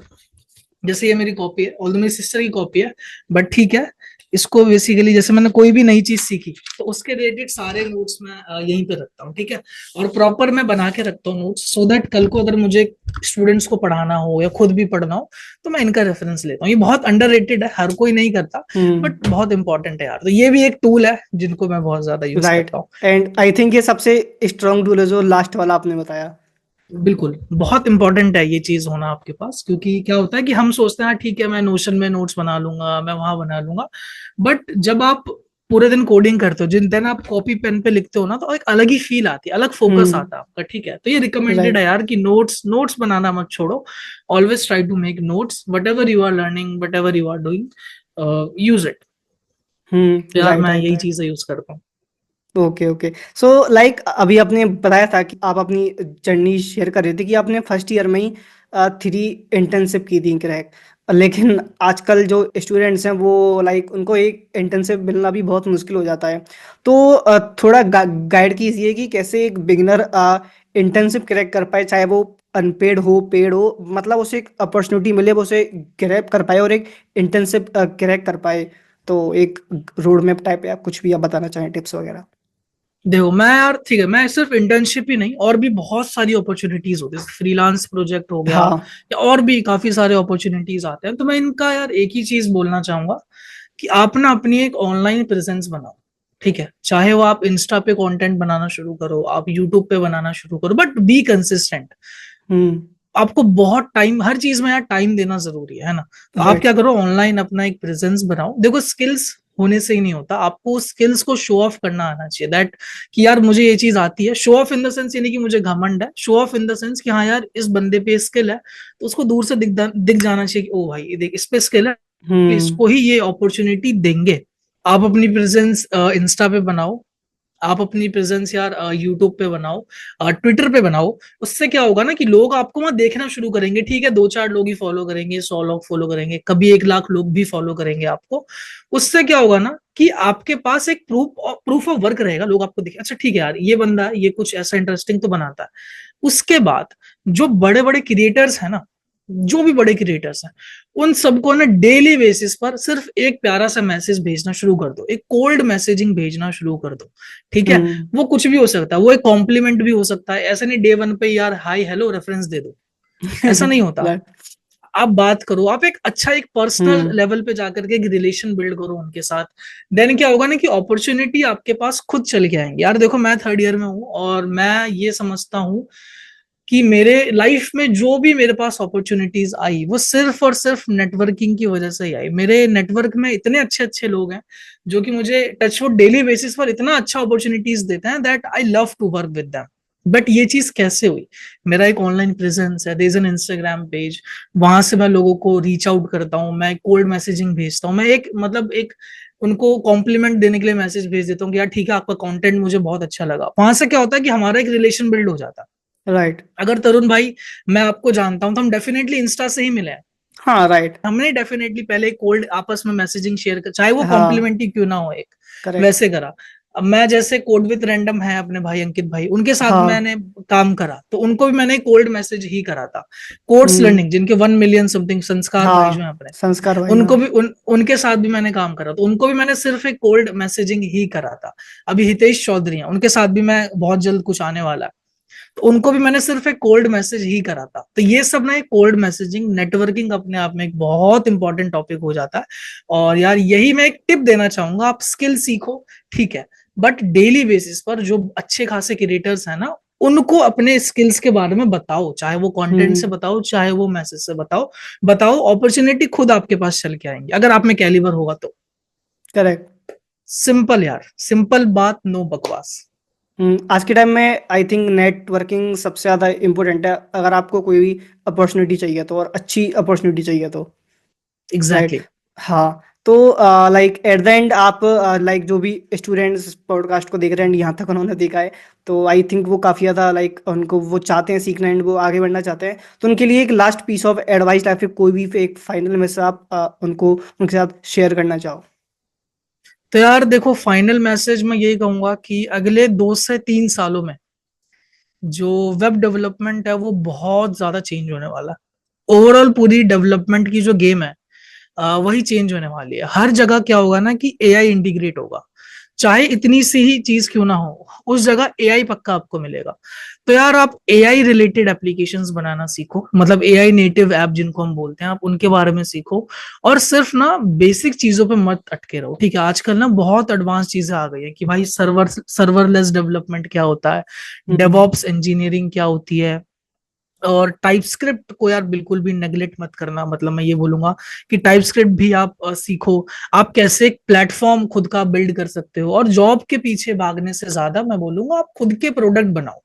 जैसे ये मेरी कॉपी है, ऑल्दो मेरी सिस्टर की कॉपी है, बट ठीक है, इसको बेसिकली जैसे मैंने कोई भी नई चीज सीखी तो उसके रिलेटेड सारे नोट्स मैं यहीं पे रखता हूँ, ठीक है। और प्रॉपर मैं बना के रखता हूँ नोट्स, सो दैट कल को अगर मुझे स्टूडेंट्स को पढ़ाना हो या खुद भी पढ़ना हो तो मैं इनका रेफरेंस लेता हूँ। ये बहुत अंडररेटेड है, हर कोई नहीं करता, हम्म। बट बहुत इंपॉर्टेंट है यार। तो ये भी एक टूल है जिनको मैं बहुत ज्यादा यूज राइट। करता हूँ। एंड आई थिंक ये सबसे स्ट्रांग टूल है जो लास्ट वाला आपने बताया। बिल्कुल, बहुत इंपॉर्टेंट है ये चीज होना आपके पास, क्योंकि क्या होता है कि हम सोचते हैं "हाँ, ठीक है मैं नोशन में नोट्स बना लूंगा, मैं वहां बना लूंगा", बट जब आप पूरे दिन कोडिंग करते हो, जिन दिन आप कॉपी पेन पे लिखते हो ना, तो एक अलग ही फील आती है, अलग फोकस हम्म। आता है आपका, ठीक है। तो ये रिकमेंडेड है राइट। यार कि नोट्स नोट्स बनाना मत छोड़ो। Always try to make notes, whatever you are learning, whatever you are doing, use it. तो यार राइट मैं राइट यही राइट। चीजें यूज करता हूँ। Okay okay. सो लाइक अभी आपने बताया था कि आप अपनी जर्नी शेयर कर रहे थे कि आपने फर्स्ट ईयर में ही 3 इंटर्नशिप की थी क्रैक, लेकिन आजकल जो स्टूडेंट्स हैं वो लाइक उनको एक इंटर्नशिप मिलना भी बहुत मुश्किल हो जाता है। तो थोड़ा गाइड कीजिए कि कैसे एक बिगिनर इंटर्नशिप क्रैक कर पाए, चाहे वो अनपेड हो पेड हो, मतलब उसे एक अपॉर्चुनिटी मिले वो उसे ग्रैब कर पाए और एक इंटर्नशिप क्रैक कर पाए। तो एक रोड मैप टाइप या कुछ भी आप बताना चाहें, टिप्स वगैरह। देखो मैं यार ठीक है, मैं सिर्फ इंटर्नशिप ही नहीं और भी बहुत सारी अपॉर्चुनिटीज होती है, फ्रीलांस प्रोजेक्ट हो गया हाँ। या और भी काफी सारे अपॉर्चुनिटीज आते हैं। तो मैं इनका यार एक ही चीज बोलना चाहूंगा कि आप ना अपनी एक ऑनलाइन प्रेजेंस बनाओ। ठीक है, चाहे वो आप इंस्टा पे कंटेंट बनाना शुरू करो, आप यूट्यूब पे बनाना शुरू करो, बट बी कंसिस्टेंट। हम्म। आपको बहुत टाइम, हर चीज में यार टाइम देना जरूरी है ना। तो आप राइट। क्या करो, ऑनलाइन अपना एक प्रेजेंस बनाओ। देखो स्किल्स होने से ही नहीं होता, आपको स्किल्स को शो ऑफ करना आना चाहिए, दैट कि यार मुझे ये चीज आती है। Show off in the sense यानी कि मुझे घमंड है, show off in the sense कि हाँ यार इस बंदे पे स्किल है, तो उसको दूर से दिख जाना चाहिए कि ओ भाई ये देख इस पे स्किल है, हम्म। इसको ही ये अपॉर्चुनिटी देंगे। आप अपनी प्रेजेंस इंस्टा पे बनाओ, आप अपनी प्रेजेंस यार यूट्यूब पे बनाओ, ट्विटर पे बनाओ। उससे क्या होगा ना कि लोग आपको वहां देखना शुरू करेंगे। ठीक है, 2-4 लोग ही फॉलो करेंगे, 100 लोग फॉलो करेंगे, कभी 1 लाख लोग भी फॉलो करेंगे आपको। उससे क्या होगा ना कि आपके पास एक प्रूफ ऑफ वर्क रहेगा। लोग आपको देखें, अच्छा ठीक है यार ये बंदा ये कुछ ऐसा इंटरेस्टिंग तो बनाता है। उसके बाद जो बड़े बड़े क्रिएटर्स हैं ना, जो भी बड़े क्रिएटर्स हैं, उन सबको ना डेली बेसिस पर सिर्फ एक प्यारा सा मैसेज भेजना शुरू कर दो, एक कोल्ड मैसेजिंग भेजना शुरू कर दो। ठीक है, हम्म। वो कुछ भी हो सकता है, वो एक कॉम्प्लीमेंट भी हो सकता है। ऐसा नहीं डे वन पे यार हाई हेलो रेफरेंस दे दो, ऐसा नहीं होता। राइट। आप बात करो, आप एक अच्छा एक पर्सनल हम्म। लेवल पे जाकर के एक रिलेशन बिल्ड करो उनके साथ। देन क्या होगा ना कि अपॉर्चुनिटी आपके पास खुद चल के आएंगे। यार देखो मैं थर्ड ईयर में हूँ और मैं ये समझता हूँ कि मेरे लाइफ में जो भी मेरे पास अपॉर्चुनिटीज आई वो सिर्फ और सिर्फ नेटवर्किंग की वजह से ही आई। मेरे नेटवर्क में इतने अच्छे अच्छे लोग हैं जो कि मुझे टचवुड डेली बेसिस पर इतना अच्छा अपॉर्चुनिटीज देते हैं, that I love to work with them. But ये चीज कैसे हुई? मेरा एक ऑनलाइन प्रेजेंस है, there is an Instagram page, वहां से मैं लोगों को रीच आउट करता हूँ, मैं कोल्ड मैसेजिंग भेजता हूँ, मैं एक मतलब एक उनको कॉम्प्लीमेंट देने के लिए मैसेज भेज देता हूँ कि यार ठीक है आपका कंटेंट मुझे बहुत अच्छा लगा। वहां से क्या होता है कि हमारा एक रिलेशन बिल्ड हो जाता है। राइट। अगर तरुण भाई मैं आपको जानता हूं तो हम डेफिनेटली इंस्टा से ही मिले हैं। हाँ। राइट। हमने डेफिनेटली पहले कोल्ड आपस में मैसेजिंग शेयर कर, चाहे वो हाँ। कॉम्प्लीमेंट्री क्यों ना हो एक, करेक्ट। वैसे करा। अब मैं जैसे कोड विद रैंडम है अपने भाई अंकित भाई, उनके साथ हाँ। मैंने काम करा तो उनको भी मैंने कोल्ड मैसेज ही करा था। कोर्स हम्म। लर्निंग जिनके 1 मिलियन समथिंग संस्कार भाई जो है हाँ। अपने, संस्कार भाई, हाँ। उनको भी उनके साथ भी मैंने काम करा तो उनको भी मैंने सिर्फ एक कोल्ड मैसेजिंग ही करा था। अभी हितेश चौधरी हैं, उनके साथ भी मैं बहुत जल्द कुछ आने वाला है, तो उनको भी मैंने सिर्फ एक कोल्ड मैसेज ही करा था। तो ये सब ना एक कोल्ड मैसेजिंग नेटवर्किंग अपने आप में एक बहुत इंपॉर्टेंट टॉपिक हो जाता है। और यार यही मैं एक टिप देना चाहूंगा, आप स्किल सीखो ठीक है, बट डेली बेसिस पर जो अच्छे खासे क्रिएटर्स हैं ना, उनको अपने स्किल्स के बारे में बताओ, चाहे वो कंटेंट से हम्म। बताओ चाहे वो मैसेज से बताओ। बताओ, अपॉर्चुनिटी खुद आपके पास चल के आएंगी अगर आप में कैलिबर होगा तो। करेक्ट। सिंपल यार, सिंपल बात, नो बकवास। आज के टाइम में आई थिंक नेटवर्किंग सबसे ज़्यादा इम्पोर्टेंट है, अगर आपको कोई भी अपॉर्चुनिटी चाहिए तो, और अच्छी अपॉर्चुनिटी चाहिए तो। राइट। Exactly exactly. हाँ। तो लाइक एट द एंड आप लाइक जो भी स्टूडेंट्स पॉडकास्ट को देख रहे हैं यहाँ तक उन्होंने देखा है, तो आई थिंक वो काफ़ी ज़्यादा लाइक उनको वो चाहते हैं सीखना एंड वो आगे बढ़ना चाहते हैं। तो उनके लिए एक लास्ट पीस ऑफ एडवाइस या फिर कोई भी एक फाइनल में से आप उनको उनके साथ शेयर करना चाहो। तो यार देखो फाइनल मैसेज मैं यही कहूंगा कि अगले 2 से 3 सालों में जो वेब डेवलपमेंट है वो बहुत ज्यादा चेंज होने वाला है। ओवरऑल पूरी डेवलपमेंट की जो गेम है वही चेंज होने वाली है। हर जगह क्या होगा ना कि एआई इंटीग्रेट होगा, चाहे इतनी सी ही चीज क्यों ना हो, उस जगह एआई पक्का आपको मिलेगा। तो यार आप एआई रिलेटेड एप्लीकेशंस बनाना सीखो, मतलब एआई नेटिव ऐप जिनको हम बोलते हैं, आप उनके बारे में सीखो। और सिर्फ ना बेसिक चीजों पे मत अटके रहो। ठीक है, आजकल ना बहुत एडवांस चीजें आ गई है कि भाई सर्वरलेस डेवलपमेंट क्या होता है, हम्म। डेवऑप्स इंजीनियरिंग क्या होती है। और टाइपस्क्रिप्ट को यार बिल्कुल भी नेग्लेक्ट मत करना, मतलब मैं ये बोलूंगा कि टाइपस्क्रिप्ट भी आप सीखो। आप कैसे एक प्लेटफॉर्म खुद का बिल्ड कर सकते हो, और जॉब के पीछे भागने से ज्यादा मैं बोलूंगा आप खुद के प्रोडक्ट बनाओ।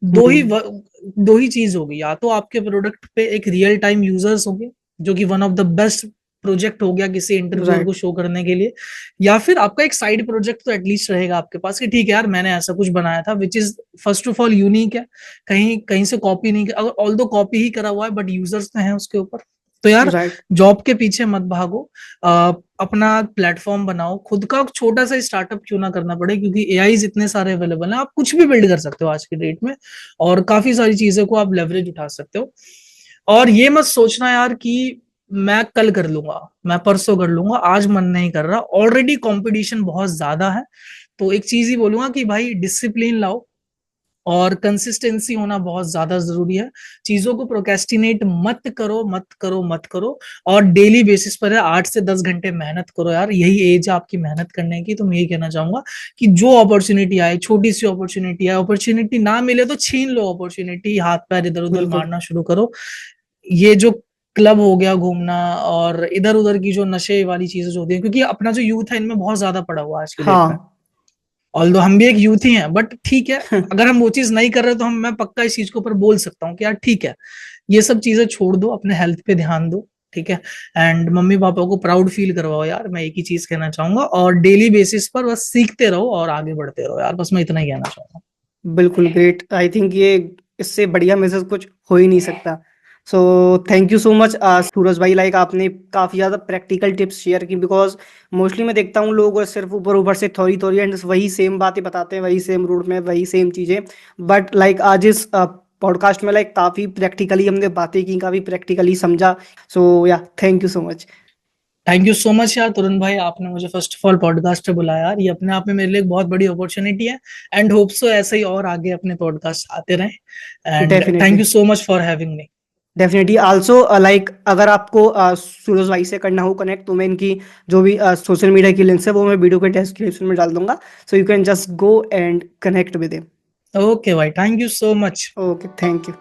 दो ही हम्म। दो ही चीज होगी, या तो आपके प्रोडक्ट पे एक रियल टाइम यूजर्स होंगे जो कि one of the best project हो गया किसी इंटरव्यूअर Right. को शो करने के लिए, या फिर आपका एक साइड प्रोजेक्ट तो एटलीस्ट रहेगा आपके पास कि ठीक है यार मैंने ऐसा कुछ बनाया था which is first of all unique है, कहीं कहीं से कॉपी नहीं, अगर ऑल दो कॉपी ही करा हुआ है बट यूजर्स तो हैं उसके ऊपर। तो यार Right. जॉब के पीछे मत भागो, अपना प्लेटफॉर्म बनाओ, खुद का छोटा सा स्टार्टअप क्यों ना करना पड़े, क्योंकि एआई इतने सारे अवेलेबल हैं, आप कुछ भी बिल्ड कर सकते हो आज की डेट में, और काफी सारी चीजों को आप लेवरेज उठा सकते हो। और ये मत सोचना यार कि मैं कल कर लूंगा, मैं परसों कर लूंगा, आज मन नहीं कर रहा, ऑलरेडी कंपटीशन बहुत ज्यादा है। तो एक चीज ही बोलूंगा कि भाई डिसिप्लिन लाओ, और कंसिस्टेंसी होना बहुत ज्यादा जरूरी है। चीजों को प्रोकेस्टिनेट मत करो, मत करो, मत करो, और डेली बेसिस पर 8 से 10 घंटे मेहनत करो यार, यही एज है आपकी मेहनत करने की। तो मैं यही कहना चाहूंगा कि जो अपॉर्चुनिटी आए, छोटी सी अपॉर्चुनिटी आए, अपॉर्चुनिटी ना मिले तो छीन लो अपॉर्चुनिटी, हाथ पैर इधर उधर बिल्कुल। मारना शुरू करो। ये जो क्लब हो गया घूमना और इधर उधर की जो नशे वाली चीजें जो होती है, क्योंकि अपना जो यूथ है इनमें बहुत ज्यादा पड़ा हुआ है आज की डेट में, हाँ। ऑल्दो हम भी एक यूथ ही हैं, बट ठीक है, अगर हम वो चीज नहीं कर रहे तो हम, मैं पक्का इस चीज के ऊपर बोल सकता हूँ कि यार ठीक है, ये सब चीजें छोड़ दो, अपने हेल्थ पे ध्यान दो, ठीक है। एंड मम्मी पापा को प्राउड फील करवाओ यार, मैं एक ही चीज कहना चाहूंगा, और डेली बेसिस पर बस सीखते रहो और आगे बढ़ते रहो यार, बस मैं इतना ही कहना चाहूंगा। बिल्कुल ग्रेट। आई थिंक ये इससे बढ़िया मैसेज कुछ हो ही नहीं सकता। So thank you so much Suraj भाई, लाइक आपने काफ़ी ज़्यादा प्रैक्टिकल टिप्स शेयर की, बिकॉज मोस्टली मैं देखता हूँ लोग सिर्फ ऊपर ऊपर से थोड़ी थोड़ी एंड वही सेम बातें बताते हैं, वही सेम रूट में वही सेम चीज़ें, बट लाइक आज इस पॉडकास्ट में लाइक काफ़ी प्रैक्टिकली हमने बातें की, काफ़ी प्रैक्टिकली समझा। सो या thank you so much. Thank you so much यार तुरंत भाई, आपने मुझे फर्स्ट ऑफ ऑल पॉडकास्ट पे बुलाया यार, ये अपने आप में मेरे लिए एक बहुत बड़ी अपॉर्चुनिटी है, एंड होप सो ऐसे ही और आगे अपने पॉडकास्ट आते रहें, and thank definitely. You so much for having me. Definitely also like अगर आपको सूरज भाई से करना हो कनेक्ट, तो मैं इनकी जो भी सोशल मीडिया की लिंक्स है वो मैं वीडियो के डिस्क्रिप्शन में डाल दूंगा, so you can just go and connect with him. Okay भाई, thank you so much. Okay, thank you.